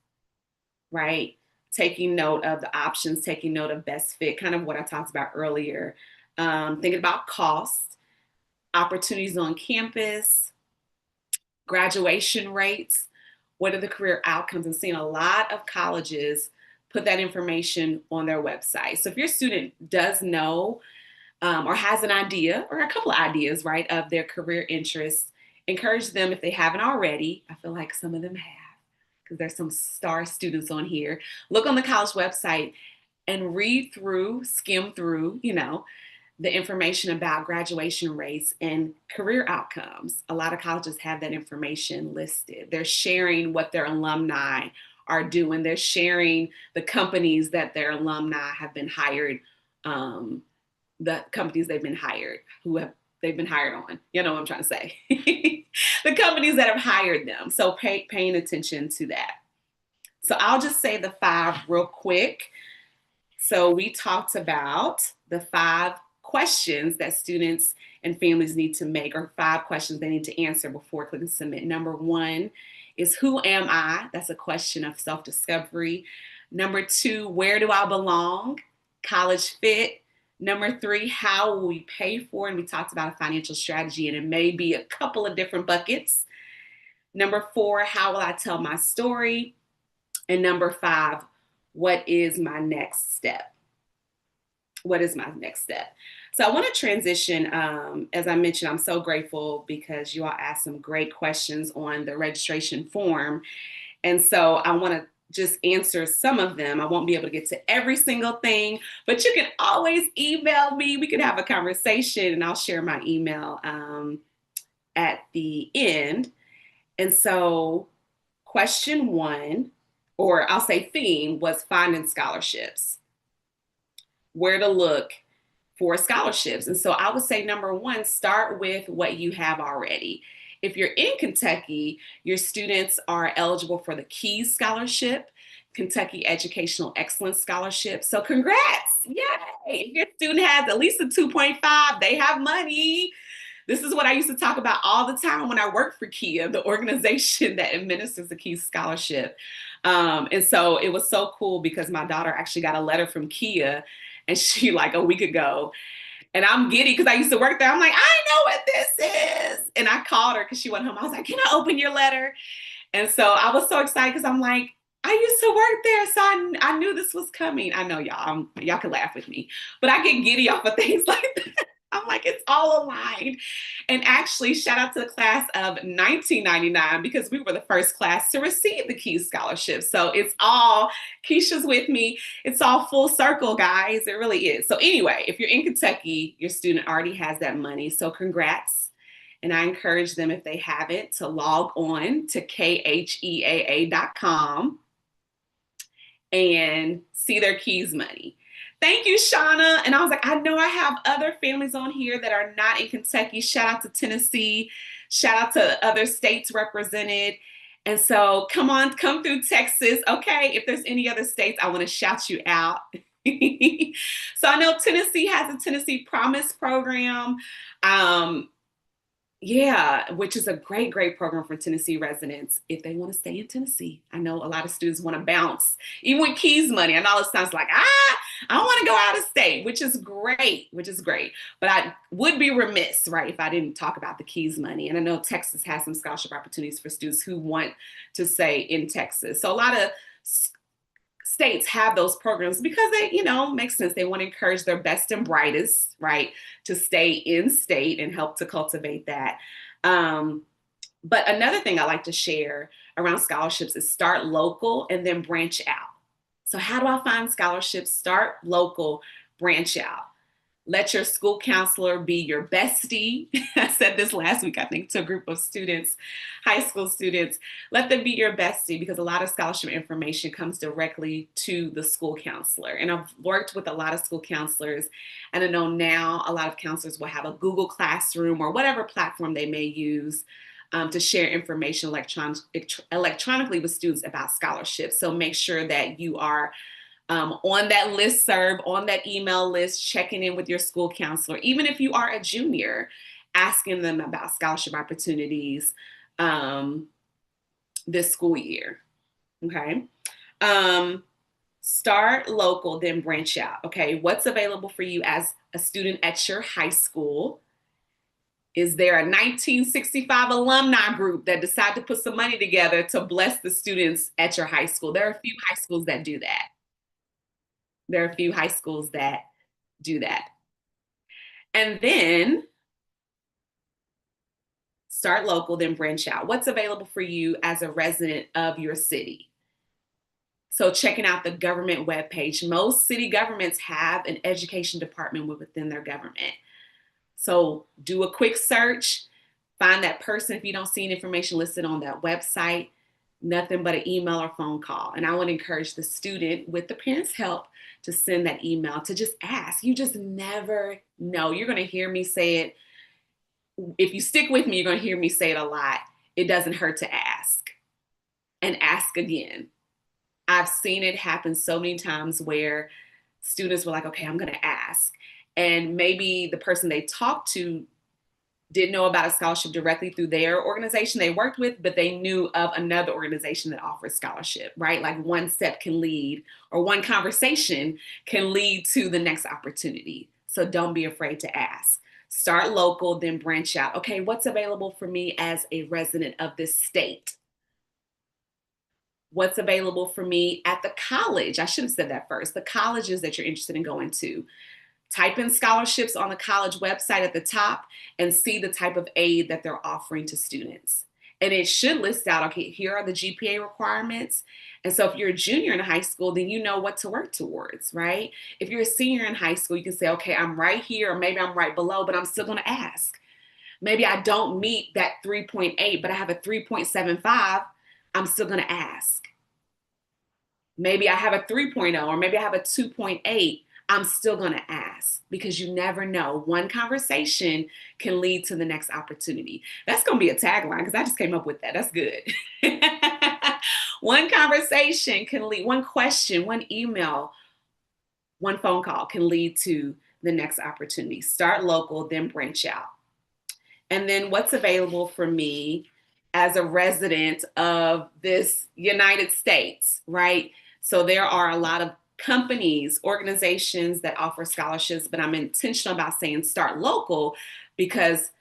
right? Taking note of the options, taking note of best fit, kind of what I talked about earlier. Thinking about cost, opportunities on campus, graduation rates, what are the career outcomes, and seeing a lot of colleges put that information on their website. So if your student does know or has an idea or a couple of ideas, right, of their career interests, encourage them if they haven't already. I feel like some of them have, because there's some star students on here. Look on the college website and read through, skim through, the information about graduation rates and career outcomes. A lot of colleges have that information listed. They're sharing what their alumni are doing. They're sharing the companies that their alumni have been hired, the companies they've been hired, they've been hired on. You know what I'm trying to say? The companies that have hired them. So paying attention to that. So I'll just say the 5 real quick. So we talked about the 5 questions that students and families need to make, or 5 questions they need to answer before clicking submit. Number 1 is, who am I? That's a question of self-discovery. Number 2, where do I belong? College fit. Number 3, how will we pay for it? And we talked about a financial strategy, and it may be a couple of different buckets. Number 4, how will I tell my story? And number 5, what is my next step? What is my next step? So I want to transition. As I mentioned, I'm so grateful because you all asked some great questions on the registration form. And so I want to just answer some of them. I won't be able to get to every single thing, but you can always email me. We can have a conversation, and I'll share my email at the end. And so question 1, or I'll say theme, was finding scholarships. Where to look for scholarships. And so I would say number 1, start with what you have already. If you're in Kentucky, your students are eligible for the KEYS Scholarship, Kentucky Educational Excellence Scholarship. So congrats, yay! If your student has at least a 2.5, they have money. This is what I used to talk about all the time when I worked for KEYA, the organization that administers the KEYS Scholarship. And so it was so cool because my daughter actually got a letter from KEYA, and she, like a week ago, and I'm giddy because I used to work there. I'm like, I know what this is. And I called her because she went home. I was like, can I open your letter? And so I was so excited because I'm like, I used to work there, so I knew this was coming. I know y'all can laugh with me, but I get giddy off of things like that. I'm like, it's all aligned. And actually, shout out to the class of 1999, because we were the first class to receive the KEYS Scholarship. So it's all, Keisha's with me. It's all full circle, guys. It really is. So anyway, if you're in Kentucky, your student already has that money. So congrats. And I encourage them, if they haven't, to log on to kheaa.com and see their KEYS money. Thank you, Shauna. And I was like, I know I have other families on here that are not in Kentucky. Shout out to Tennessee. Shout out to other states represented. And so come through Texas. Okay, if there's any other states, I want to shout you out. So I know Tennessee has a Tennessee Promise program. Yeah, which is a great, great program for Tennessee residents if they want to stay in Tennessee. I know a lot of students want to bounce, even with KEYS money. I know it sounds like, I want to go out of state, which is great. But I would be remiss, right, if I didn't talk about the KEYS money. And I know Texas has some scholarship opportunities for students who want to stay in Texas. So a lot of states have those programs because they, make sense. They want to encourage their best and brightest, right, to stay in state and help to cultivate that. But another thing I like to share around scholarships is start local and then branch out. So how do I find scholarships? Start local, branch out. Let your school counselor be your bestie. I said this last week, I think, to a group of students, high school students. Let them be your bestie, because a lot of scholarship information comes directly to the school counselor. And I've worked with a lot of school counselors, and I know now a lot of counselors will have a Google Classroom or whatever platform they may use to share information electronically with students about scholarships. So make sure that you are on that listserv, on that email list, checking in with your school counselor, even if you are a junior, asking them about scholarship opportunities this school year. Okay. Start local, then branch out. Okay. What's available for you as a student at your high school? Is there a 1965 alumni group that decide to put some money together to bless the students at your high school? There are a few high schools that do that. There are a few high schools that do that. And then start local, then branch out. What's available for you as a resident of your city? So checking out the government webpage. Most city governments have an education department within their government. So do a quick search, find that person. If you don't see any information listed on that website, nothing but an email or phone call. And I would encourage the student, with the parents' help, to send that email, to just ask. You just never know. You're going to hear me say it. If you stick with me, you're going to hear me say it a lot. It doesn't hurt to ask, and ask again. I've seen it happen so many times where students were like, okay, I'm going to ask. And maybe the person they talked to didn't know about a scholarship directly through their organization they worked with, but they knew of another organization that offers scholarship, right? Like one step can lead, or one conversation can lead to the next opportunity. So don't be afraid to ask. Start local, then branch out. Okay, what's available for me as a resident of this state? What's available for me at the college? I should have said that first. The colleges that you're interested in going to. Type in scholarships on the college website at the top and see the type of aid that they're offering to students. And it should list out, okay, here are the GPA requirements. And so if you're a junior in high school, then you know what to work towards, right? If you're a senior in high school, you can say, okay, I'm right here, or maybe I'm right below, but I'm still going to ask. Maybe I don't meet that 3.8, but I have a 3.75. I'm still going to ask. Maybe I have a 3.0, or maybe I have a 2.8. I'm still going to ask, because you never know. One conversation can lead to the next opportunity. That's going to be a tagline, because I just came up with that. That's good. One conversation can lead, one question, one email, one phone call can lead to the next opportunity. Start local, then branch out. And then what's available for me as a resident of this United States, right? So there are a lot of companies, organizations that offer scholarships, but I'm intentional about saying start local, because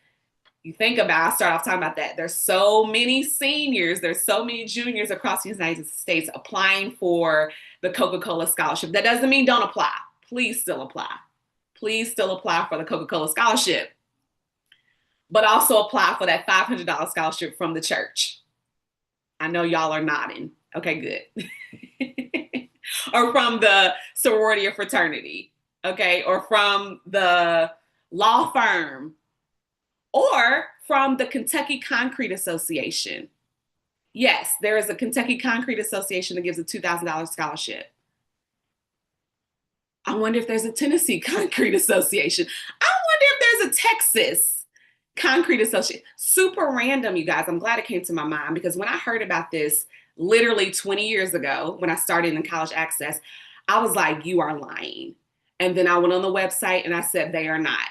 you think about, I start off talking about that. There's so many seniors, there's so many juniors across the United States applying for the Coca-Cola scholarship. That doesn't mean don't apply. Please still apply. Please still apply for the Coca-Cola scholarship, but also apply for that $500 scholarship from the church. I know y'all are nodding. Okay, good. Or from the sorority or fraternity, okay? Or from the law firm, or from the Kentucky Concrete Association. Yes, there is a Kentucky Concrete Association that gives a $2,000 scholarship. I wonder if there's a Tennessee Concrete Association. I wonder if there's a Texas Concrete Association. Super random, you guys. I'm glad it came to my mind, because when I heard about this literally 20 years ago, when I started in College Access, I was like, you are lying. And then I went on the website and I said, they are not.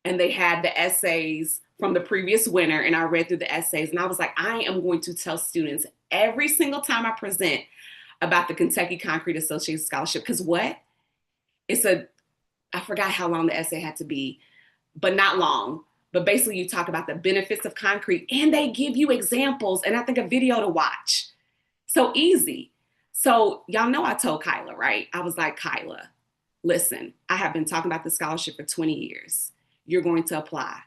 And they had the essays from the previous winter, and I read through the essays, and I was like, I am going to tell students every single time I present about the Kentucky Concrete Association Scholarship. Because what? I forgot how long the essay had to be, but not long. But basically you talk about the benefits of concrete, and they give you examples, and I think a video to watch. So easy. So y'all know I told Kyla, right? I was like, Kyla, listen, I have been talking about the scholarship for 20 years. You're going to apply.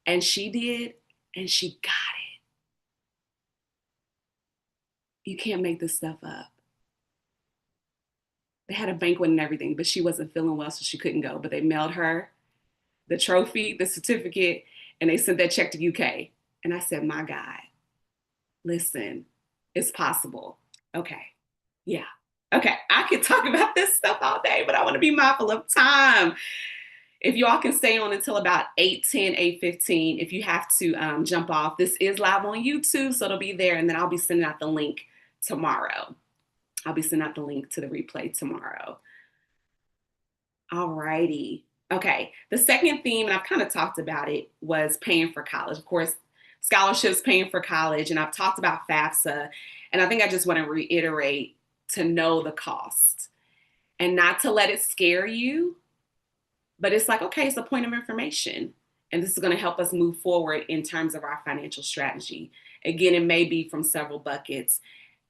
And she did, and she got it. You can't make this stuff up. They had a banquet and everything, but she wasn't feeling well, so she couldn't go. But they mailed her the trophy, the certificate, and they sent that check to UK. And I said, my God, listen, it's possible. Okay. Yeah. Okay. I could talk about this stuff all day, but I want to be mindful of time. If y'all can stay on until about 8:10, 8:15, if you have to jump off, this is live on YouTube, so it'll be there. And then I'll be sending out the link tomorrow. I'll be sending out the link to the replay tomorrow. All righty. Okay. The second theme, and I've kind of talked about it, was paying for college. Of course, scholarships, paying for college. And I've talked about FAFSA. And I think I just want to reiterate to know the cost and not to let it scare you. But it's like, okay, it's a point of information. And this is going to help us move forward in terms of our financial strategy. Again, it may be from several buckets.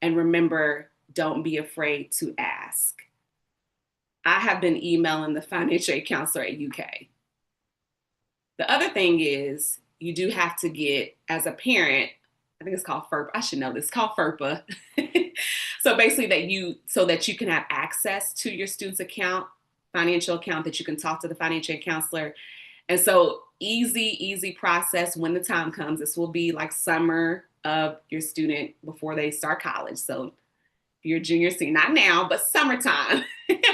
And remember, don't be afraid to ask. I have been emailing the financial aid counselor at UK. The other thing is you do have to get, as a parent, I think it's called FERPA. I should know this. It's called FERPA. So basically so that you can have access to your student's account, financial account, that you can talk to the financial aid counselor. And so easy process when the time comes. This will be like summer of your student before they start college. So you're junior, senior, not now, but summertime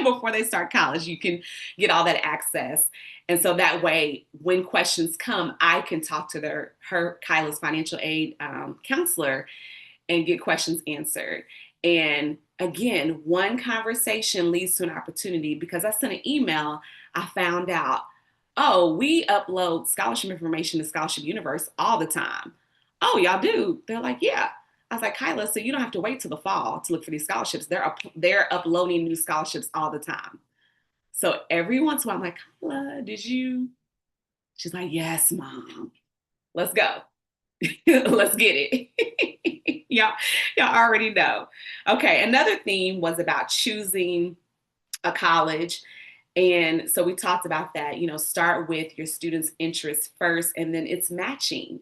before they start college, you can get all that access. And so that way, when questions come, I can talk to Kyla's financial aid counselor and get questions answered. And again, one conversation leads to an opportunity, because I sent an email, I found out, oh, we upload scholarship information to Scholarship Universe all the time. Oh, y'all do? They're like, yeah. I was like, Kyla, so you don't have to wait till the fall to look for these scholarships. They're uploading new scholarships all the time. So every once in a while, I'm like, Kyla, did you? She's like, yes, Mom. Let's go. Let's get it. y'all already know. Okay, another theme was about choosing a college. And so we talked about that, start with your student's interests first, and then it's matching.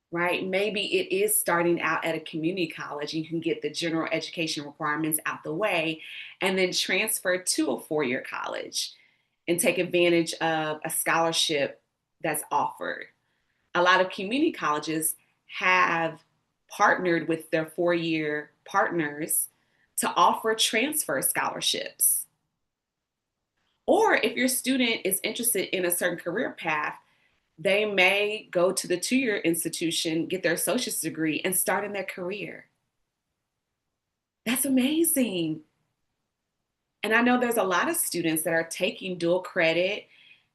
Right? Maybe it is starting out at a community college. You can get the general education requirements out the way and then transfer to a four-year college and take advantage of a scholarship that's offered. A lot of community colleges have partnered with their four-year partners to offer transfer scholarships. Or if your student is interested in a certain career path, they may go to the two-year institution, get their associate's degree, and start in their career. That's amazing. And I know there's a lot of students that are taking dual credit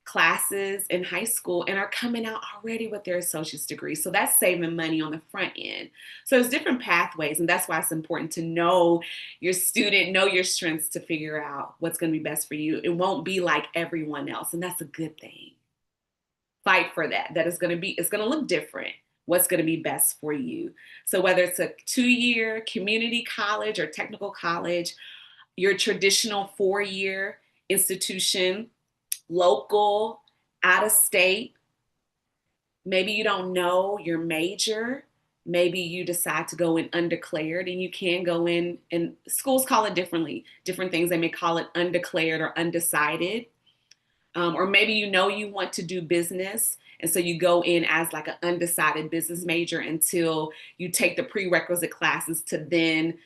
classes in high school and are coming out already with their associate's degree. So that's saving money on the front end. So there's different pathways, and that's why it's important to know your student, know your strengths to figure out what's going to be best for you. It won't be like everyone else, and that's a good thing. Fight for that. It's going to look different. What's going to be best for you. So whether it's a two-year community college or technical college, your traditional four-year institution, local, out of state, maybe you don't know your major, maybe you decide to go in undeclared, and you can go in, and schools call it differently, different things. They may call it undeclared or undecided. Or maybe you want to do business, and so you go in as like an undecided business major until you take the prerequisite classes to then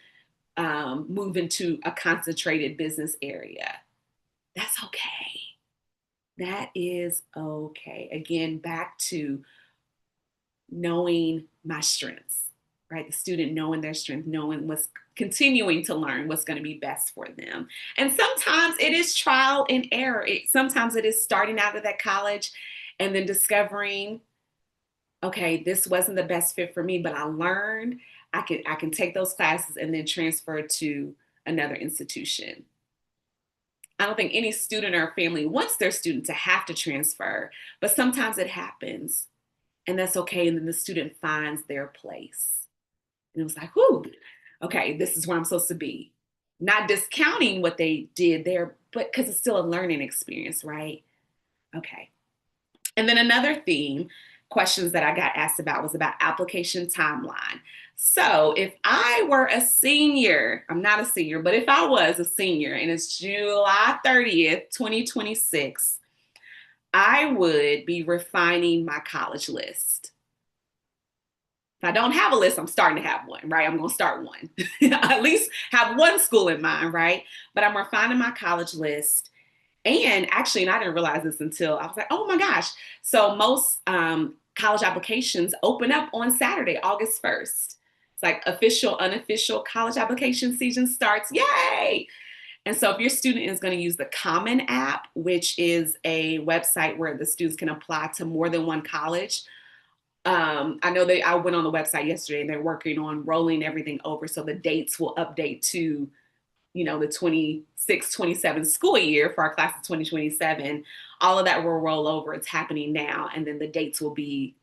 move into a concentrated business area. That's okay. That is okay. Again, back to knowing my strengths, right? The student knowing their strength, continuing to learn what's going to be best for them. And sometimes it is trial and error. Sometimes it is starting out of that college and then discovering, okay, this wasn't the best fit for me, but I learned I can take those classes and then transfer to another institution. I don't think any student or family wants their student to have to transfer, but sometimes it happens, and that's okay. And then the student finds their place. And it was like, whoo, okay, this is where I'm supposed to be. Not discounting what they did there, but because it's still a learning experience, right? Okay. And then another theme, questions that I got asked about, was about application timeline. So if I were a senior, I'm not a senior, but if I was a senior and it's July 30th, 2026, I would be refining my college list. If I don't have a list, I'm starting to have one, right? I'm going to start one. At least have one school in mind, right? But I'm refining my college list. And actually, and I didn't realize this until I was like, oh my gosh. So most college applications open up on Saturday, August 1st. It's like official, unofficial college application season starts. Yay! And so if your student is going to use the Common App, which is a website where the students can apply to more than one college, I know I went on the website yesterday and they're working on rolling everything over. So the dates will update to, the 26-27 school year for our class of 2027. All of that will roll over. It's happening now. And then the dates will be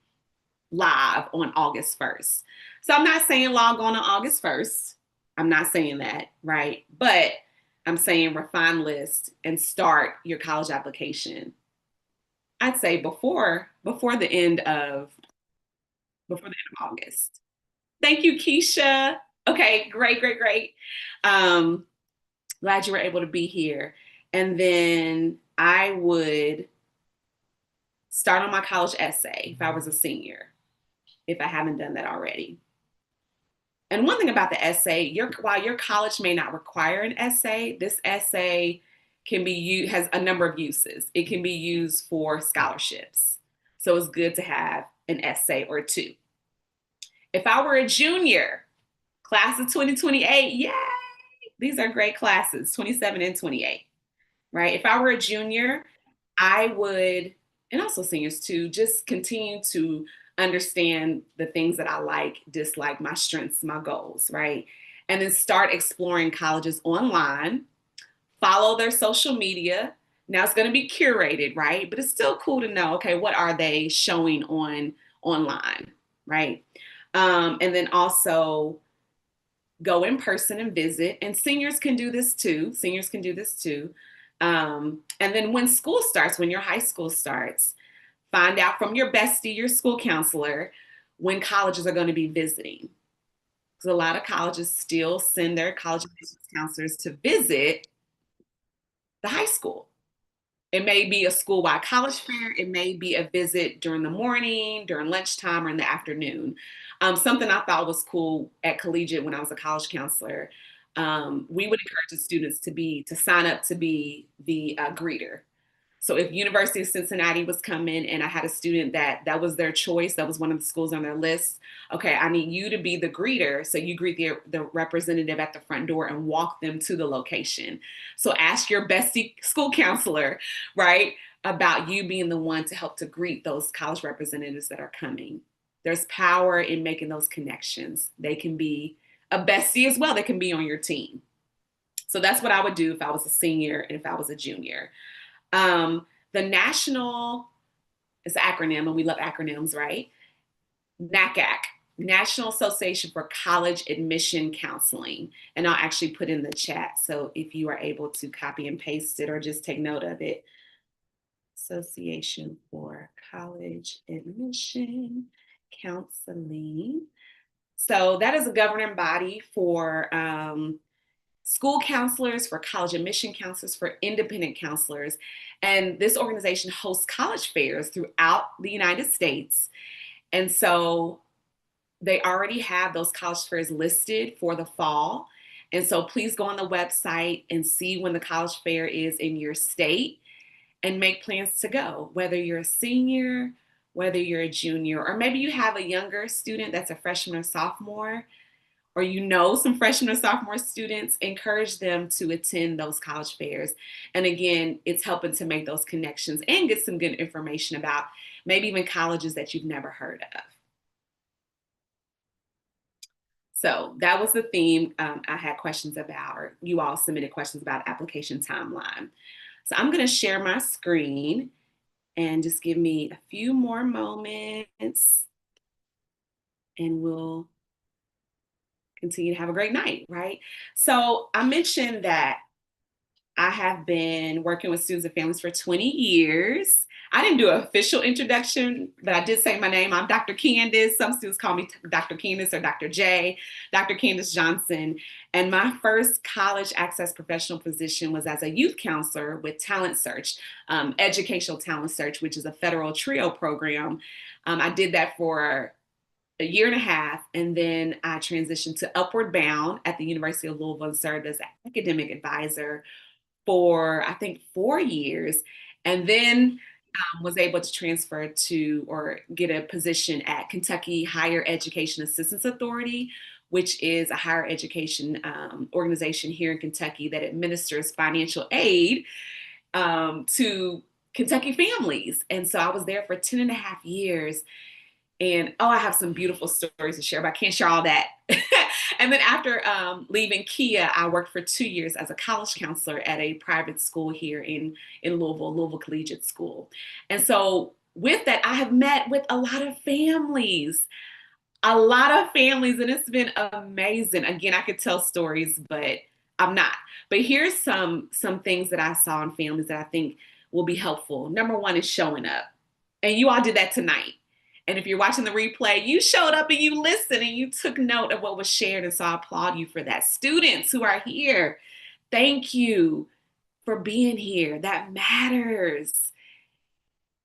live on August 1st. So I'm not saying log on August 1st. I'm not saying that, right? But I'm saying refine list and start your college application. I'd say before the end of August. Thank you, Keisha. Okay, great. Glad you were able to be here. And then I would start on my college essay if I was a senior, if I haven't done that already. And one thing about the essay, while your college may not require an essay, this essay has a number of uses. It can be used for scholarships. So it's good to have an essay or two. If I were a junior, class of 2028, yay! These are great classes, 27 and 28, right? If I were a junior, I would, and also seniors too, just continue to understand the things that I like, dislike, my strengths, my goals, right? And then start exploring colleges online, follow their social media. Now it's going to be curated, right? But it's still cool to know, okay, what are they showing online, right? And then also go in person and visit. And seniors can do this too. And then when school starts, when your high school starts, find out from your bestie, your school counselor, when colleges are going to be visiting. Because a lot of colleges still send their college admissions counselors to visit the high school. It may be a school-wide college fair. It may be a visit during the morning, during lunchtime, or in the afternoon. Something I thought was cool at Collegiate when I was a college counselor, we would encourage the students to sign up to be the greeter. So if University of Cincinnati was coming and I had a student that was their choice, that was one of the schools on their list, okay, I need you to be the greeter. So you greet the representative at the front door and walk them to the location. So ask your bestie school counselor, right, about you being the one to help to greet those college representatives that are coming. There's power in making those connections. They can be a bestie as well. They can be on your team. So that's what I would do if I was a senior and if I was a junior. The national, it's an acronym and we love acronyms, right? NACAC, National Association for College Admission Counseling. And I'll actually put in the chat. So if you are able to copy and paste it or just take note of it. Association for College Admission Counseling. So that is a governing body for school counselors, for college admission counselors, for independent counselors. And this organization hosts college fairs throughout the United States. And so they already have those college fairs listed for the fall. And so please go on the website and see when the college fair is in your state and make plans to go, whether you're a senior, whether you're a junior, or maybe you have a younger student that's a freshman or sophomore, or some freshmen or sophomore students, encourage them to attend those college fairs. And again, it's helping to make those connections and get some good information about maybe even colleges that you've never heard of. So that was the theme I had questions about, or you all submitted questions about application timeline. So I'm going to share my screen and just give me a few more moments and we'll continue to have a great night, right? So I mentioned that I have been working with students and families for 20 years. I didn't do an official introduction, but I did say my name. I'm Dr. Candace. Some students call me Dr. Candace or Dr. J, Dr. Candace Johnson. And my first college access professional position was as a youth counselor with Talent Search, Educational Talent Search, which is a federal TRIO program. I did that for a year and a half, and then I transitioned to Upward Bound at the University of Louisville and served as an academic advisor for I think 4 years, and then was able to transfer to or get a position at Kentucky Higher Education Assistance Authority, which is a higher education organization here in Kentucky that administers financial aid to Kentucky families. And so I was there for 10 and a half years. And oh, I have some beautiful stories to share, but I can't share all that. And then after leaving Kia, I worked for 2 years as a college counselor at a private school here in Louisville Collegiate School. And so with that, I have met with a lot of families, and it's been amazing. Again, I could tell stories, but I'm not. But here's some things that I saw in families that I think will be helpful. Number one is showing up. And you all did that tonight. And if you're watching the replay, you showed up and you listened and you took note of what was shared. And so I applaud you for that. Students who are here, thank you for being here. That matters.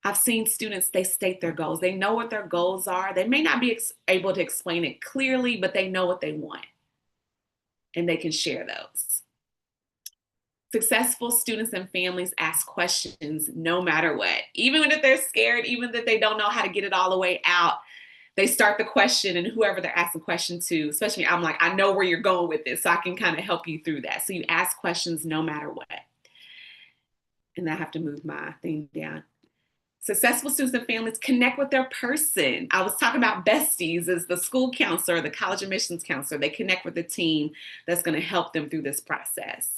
I've seen students, they state their goals. They know what their goals are. They may not be able to explain it clearly, but they know what they want and they can share those. Successful students and families ask questions no matter what. Even if they're scared, even if they don't know how to get it all the way out, they start the question, and whoever they're asking the question to, especially I'm like, I know where you're going with this, so I can kind of help you through that. So you ask questions no matter what. And I have to move my thing down. Successful students and families connect with their person. I was talking about besties as the school counselor, the college admissions counselor. They connect with the team that's going to help them through this process.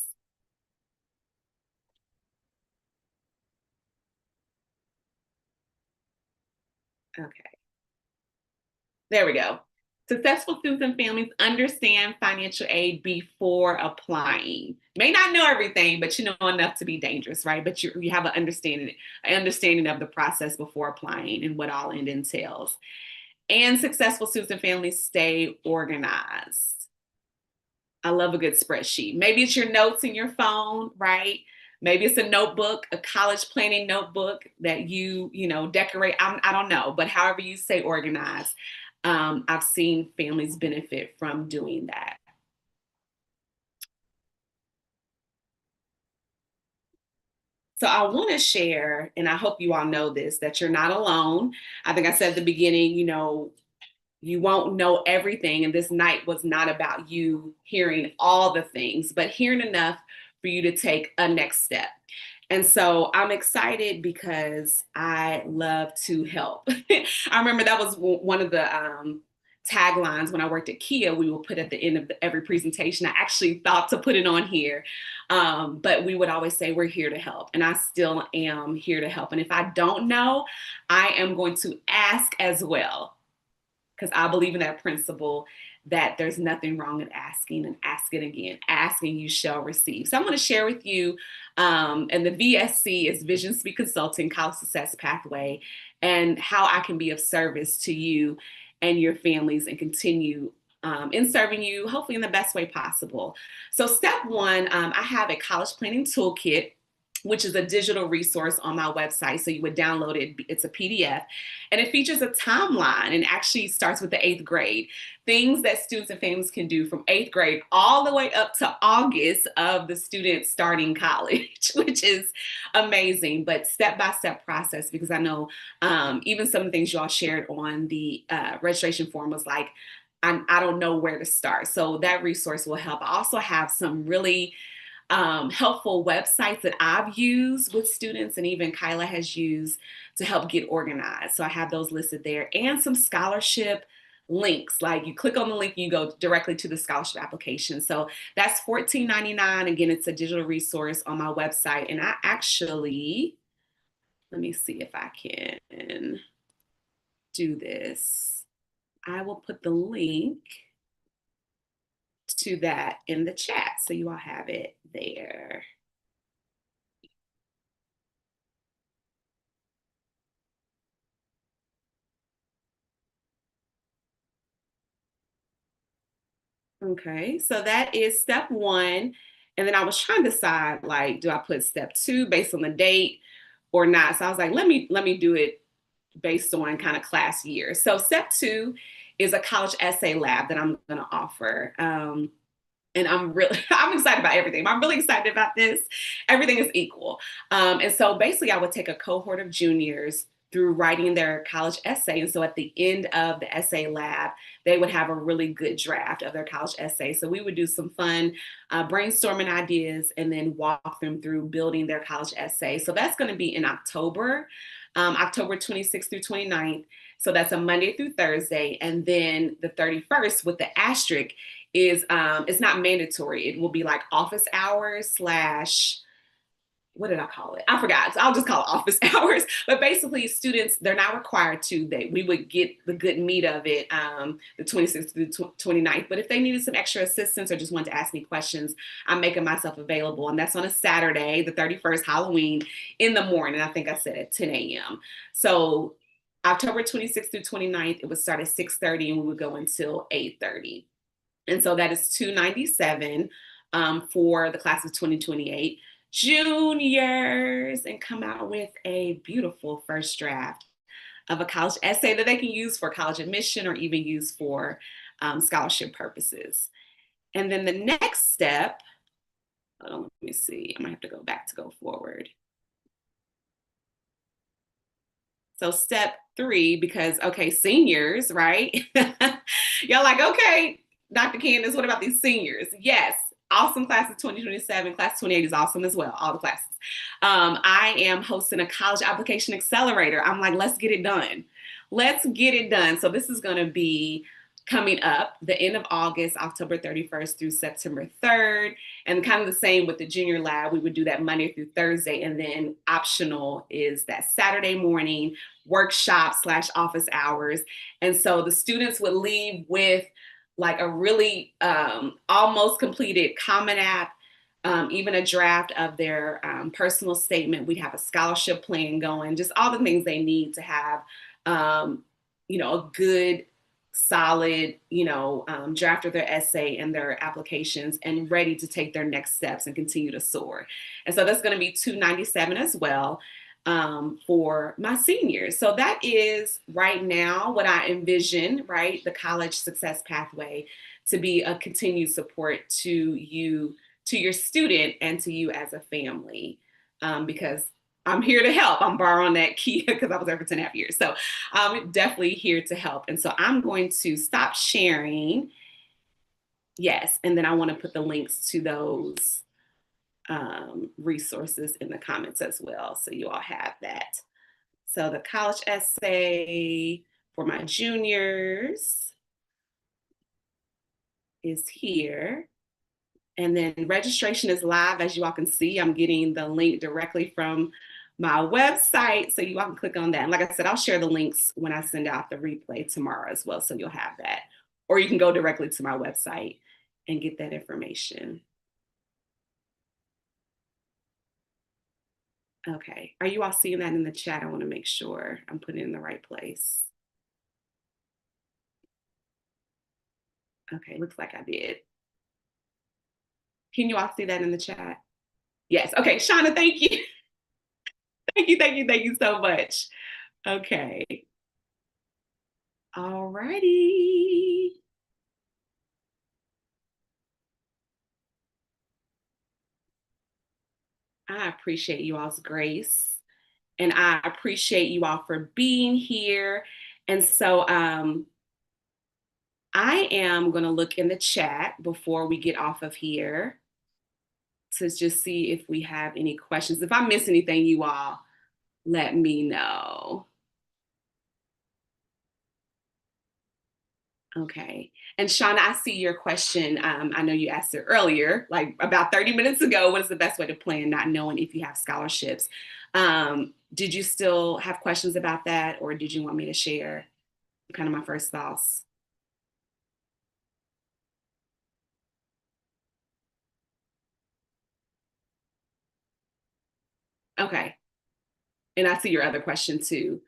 Okay. There we go. Successful students and families understand financial aid before applying. May not know everything, but you know enough to be dangerous, right? But you have an understanding of the process before applying and what all it entails. And successful students and families stay organized. I love a good spreadsheet. Maybe it's your notes in your phone, right? Maybe it's a notebook, a college planning notebook that you decorate. I don't know, but however you stay organized, I've seen families benefit from doing that. So I want to share, and I hope you all know this, that you're not alone. I think I said at the beginning, you won't know everything. And this night was not about you hearing all the things, but hearing enough for you to take a next step. And so I'm excited because I love to help. I remember that was one of the taglines when I worked at Kia. We would put at the end of every presentation. I actually thought to put it on here, but we would always say, we're here to help. And I still am here to help. And if I don't know, I am going to ask as well, because I believe in that principle that there's nothing wrong with asking and asking again. Asking, you shall receive. So I'm going to share with you, and the VSC is Vision Speak Consulting College Success Pathway, and how I can be of service to you and your families and continue in serving you, hopefully in the best way possible. So step one, I have a college planning toolkit, which is a digital resource on my website. So you would download it. It's a PDF. And it features a timeline and actually starts with the 8th grade. Things that students and families can do from 8th grade all the way up to August of the student starting college, which is amazing, but step-by-step process, because I know even some of the things y'all shared on the registration form was like, I don't know where to start. So that resource will help. I also have some really helpful websites that I've used with students, and even Kyla has used to help get organized. So I have those listed there, and some scholarship links. Like you click on the link and you go directly to the scholarship application. So that's $14.99. Again, it's a digital resource on my website. And I actually, let me see if I can do this. I will put the link to that in the chat so you all have it there. Okay, so that is step one. And then I was trying to decide, like, do I put step two based on the date or not? So I was like, let me do it based on kind of class year. So step two is a college essay lab that I'm going to offer. And I'm really I'm excited about everything. I'm really excited about this. Everything is equal. And so basically I would take a cohort of juniors through writing their college essay. And so at the end of the essay lab, they would have a really good draft of their college essay. So we would do some fun brainstorming ideas and then walk them through building their college essay. So that's going to be in October, October 26th through 29th. So that's a Monday through Thursday. And then the 31st with the asterisk is it's not mandatory. It will be like office hours slash, what did I call it? I forgot. So I'll just call it office hours. But basically, students, they're not required to. We would get the good meat of it, the 26th through the 29th. But if they needed some extra assistance or just wanted to ask me questions, I'm making myself available. And that's on a Saturday, the 31st, Halloween, in the morning. I think I said at 10 a.m. So October 26th through 29th, it would start at 6:30 and we would go until 8:30. And so that is 297 for the class of 2028 juniors, and come out with a beautiful first draft of a college essay that they can use for college admission or even use for scholarship purposes. And then the next step, let me see, I might have to go back to go forward. So step three, because, okay, seniors, right? Y'all like, okay, Dr. Candace, what about these seniors? Yes, awesome class of 2027. Class 28 is awesome as well, all the classes. I am hosting a college application accelerator. I'm like, let's get it done. Let's get it done. So this is going to be coming up the end of August, October 31st through September 3rd. And kind of the same with the junior lab. We would do that Monday through Thursday. And then optional is that Saturday morning workshop slash office hours. And so the students would leave with like a really almost completed Common App, even a draft of their personal statement. We'd have a scholarship plan going, just all the things they need to have, a good, solid, draft of their essay and their applications and ready to take their next steps and continue to soar. And so that's going to be 297 as well for my seniors. So that is right now what I envision, right? The college success pathway to be a continued support to you, to your student, and to you as a family, because I'm here to help. I'm borrowing that key because I was there for 10.5 years. So I'm definitely here to help. And so I'm going to stop sharing. Yes. And then I want to put the links to those resources in the comments as well. So you all have that. So the college essay for my juniors is here. And then registration is live. As you all can see, I'm getting the link directly from my website. So you all can click on that. And like I said, I'll share the links when I send out the replay tomorrow as well. So you'll have that. Or you can go directly to my website and get that information. Okay. Are you all seeing that in the chat? I want to make sure I'm putting it in the right place. Okay. Looks like I did. Can you all see that in the chat? Yes. Okay. Shauna, thank you. Thank you so much. Okay. All righty. I appreciate you all's grace, and I appreciate you all for being here. And so I am going to look in the chat before we get off of here to just see if we have any questions. If I miss anything, you all let me know. Okay. And Shauna, I see your question. I know you asked it earlier, like about 30 minutes ago. What is the best way to plan, not knowing if you have scholarships? Did you still have questions about that, or did you want me to share kind of my first thoughts? Okay. And I see your other question too.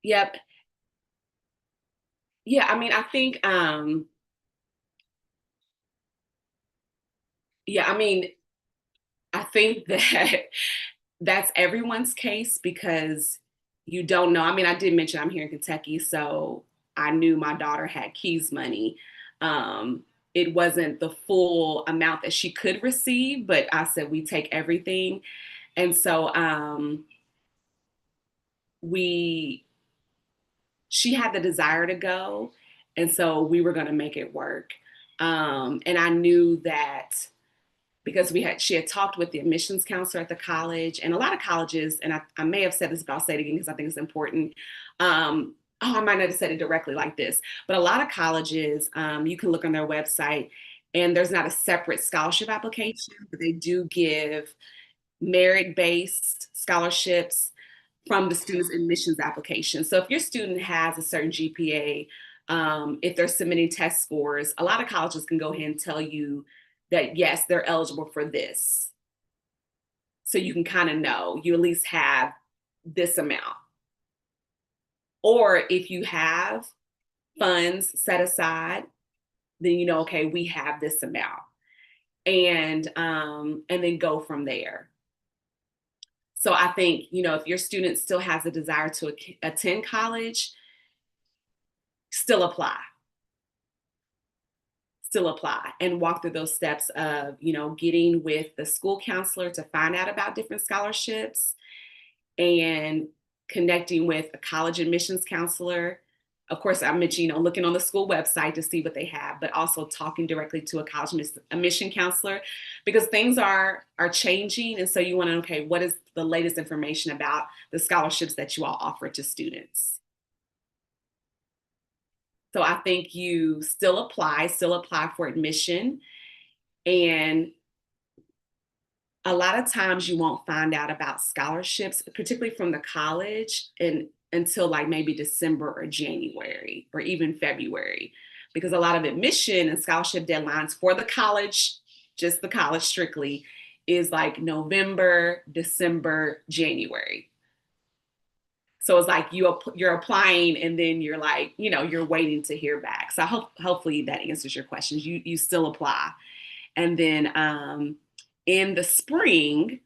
Yep. Yeah, I mean, I think, yeah, I mean, I think that that's everyone's case because you don't know. I mean, I did mention I'm here in Kentucky, so I knew my daughter had Keys money. Um, it wasn't the full amount that she could receive, but I said we take everything. And so we she had the desire to go, and so we were going to make it work. And I knew that because she had talked with the admissions counselor at the college, and a lot of colleges, and I may have said this, but I'll say it again because I think it's important. I might not have said it directly like this, but a lot of colleges, you can look on their website, and there's not a separate scholarship application, but they do give merit-based scholarships from the student's admissions application. So if your student has a certain GPA, if they're submitting test scores, a lot of colleges can go ahead and tell you that yes, they're eligible for this. So you can kind of know you at least have this amount. Or if you have funds set aside, then you know, okay, we have this amount. And then go from there. So I think, you know, if your student still has a desire to attend college, still apply. Still apply and walk through those steps of, you know, getting with the school counselor to find out about different scholarships and connecting with a college admissions counselor. Of course, I mentioned, you know, looking on the school website to see what they have, but also talking directly to a college admission counselor because things are changing. And so you want to know, okay, what is the latest information about the scholarships that you all offer to students? So I think you still apply for admission. And a lot of times you won't find out about scholarships, particularly from the college, until like maybe December or January or even February, because a lot of admission and scholarship deadlines for the college, just the college strictly, is like November, December, January. So it's like you're applying and then you're like, you know, you're waiting to hear back. So hopefully that answers your questions. You still apply. And then in the spring,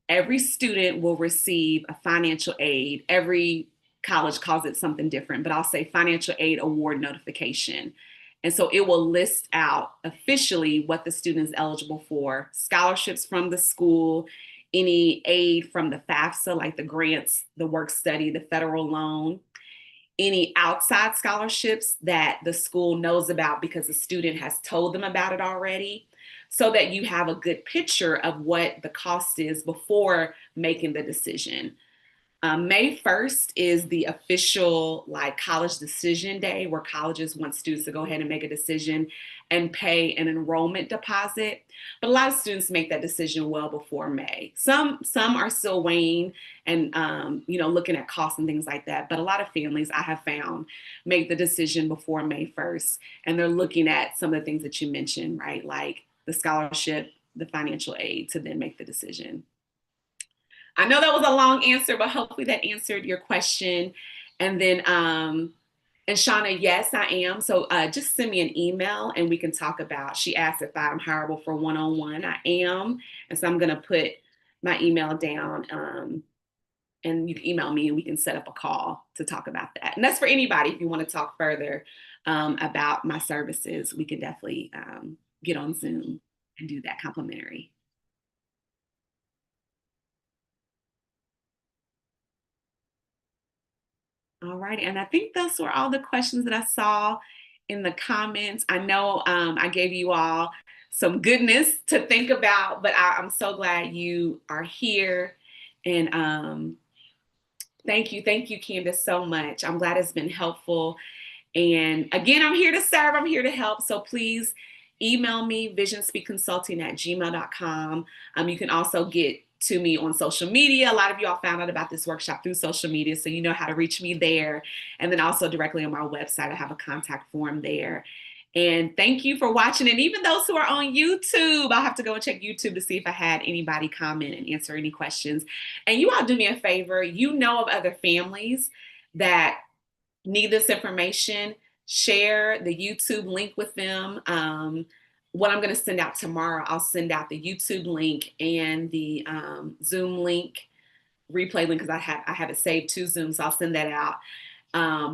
every student will receive a financial aid. Every college calls it something different, but I'll say financial aid award notification. And so it will list out officially what the student is eligible for, scholarships from the school, any aid from the FAFSA, like the grants, the work study, the federal loan, any outside scholarships that the school knows about because the student has told them about it already, so that you have a good picture of what the cost is before making the decision. May 1st is the official like college decision day where colleges want students to go ahead and make a decision and pay an enrollment deposit. But a lot of students make that decision well before May. Some are still weighing and you know, looking at costs and things like that. But a lot of families I have found make the decision before May 1st, and they're looking at some of the things that you mentioned, right? Like the scholarship, the financial aid, to then make the decision. I know that was a long answer, but hopefully that answered your question. And then, and Shauna, yes, I am. So just send me an email and we can talk about, she asked if I'm hireable for one-on-one. I am. And so I'm going to put my email down and you can email me and we can set up a call to talk about that. And that's for anybody. If you want to talk further about my services, we can definitely get on Zoom and do that complimentary. All right, and I think those were all the questions that I saw in the comments. I know I gave you all some goodness to think about, but I'm so glad you are here. And thank you, Candace, so much. I'm glad it's been helpful. And again, I'm here to serve, I'm here to help. So please email me, visionspeakconsulting@gmail.com. You can also get to me on social media. A lot of y'all found out about this workshop through social media, so you know how to reach me there. And then also directly on my website, I have a contact form there. And thank you for watching. And even those who are on YouTube, I'll have to go and check YouTube to see if I had anybody comment and answer any questions. And you all do me a favor, you know of other families that need this information, share the YouTube link with them. What I'm going to send out tomorrow, I'll send out the YouTube link and the Zoom link, replay link, because I have it saved to Zoom, so I'll send that out.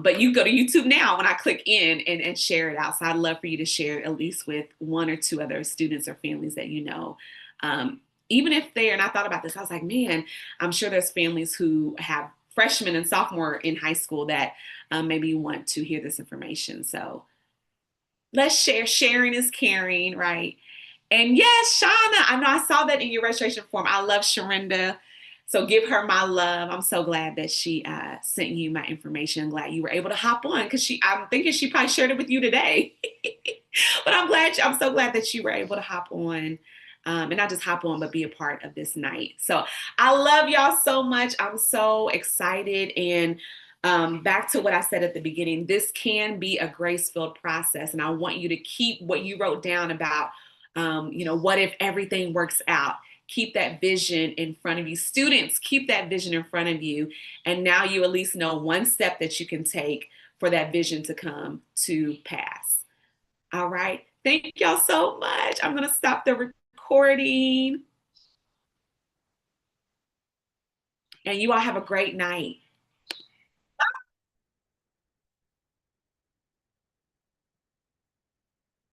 But you go to YouTube now when I click in and share it out. So I'd love for you to share at least with one or two other students or families that you know. Even if they're, and I thought about this, I was like, man, I'm sure there's families who have freshmen and sophomore in high school that maybe want to hear this information. So let's share. Sharing is caring, right? And yes, Shauna, I know I saw that in your registration form. I love Sharinda. So give her my love. I'm so glad that she sent you my information. Glad you were able to hop on, because I'm thinking she probably shared it with you today. But I'm so glad that you were able to hop on. And not just hop on, but be a part of this night. So I love y'all so much. I'm so excited. And back to what I said at the beginning, this can be a grace-filled process. And I want you to keep what you wrote down about, what if everything works out? Keep that vision in front of you. Students, keep that vision in front of you. And now you at least know one step that you can take for that vision to come to pass. All right. Thank y'all so much. I'm going to stop the recording. And you all have a great night.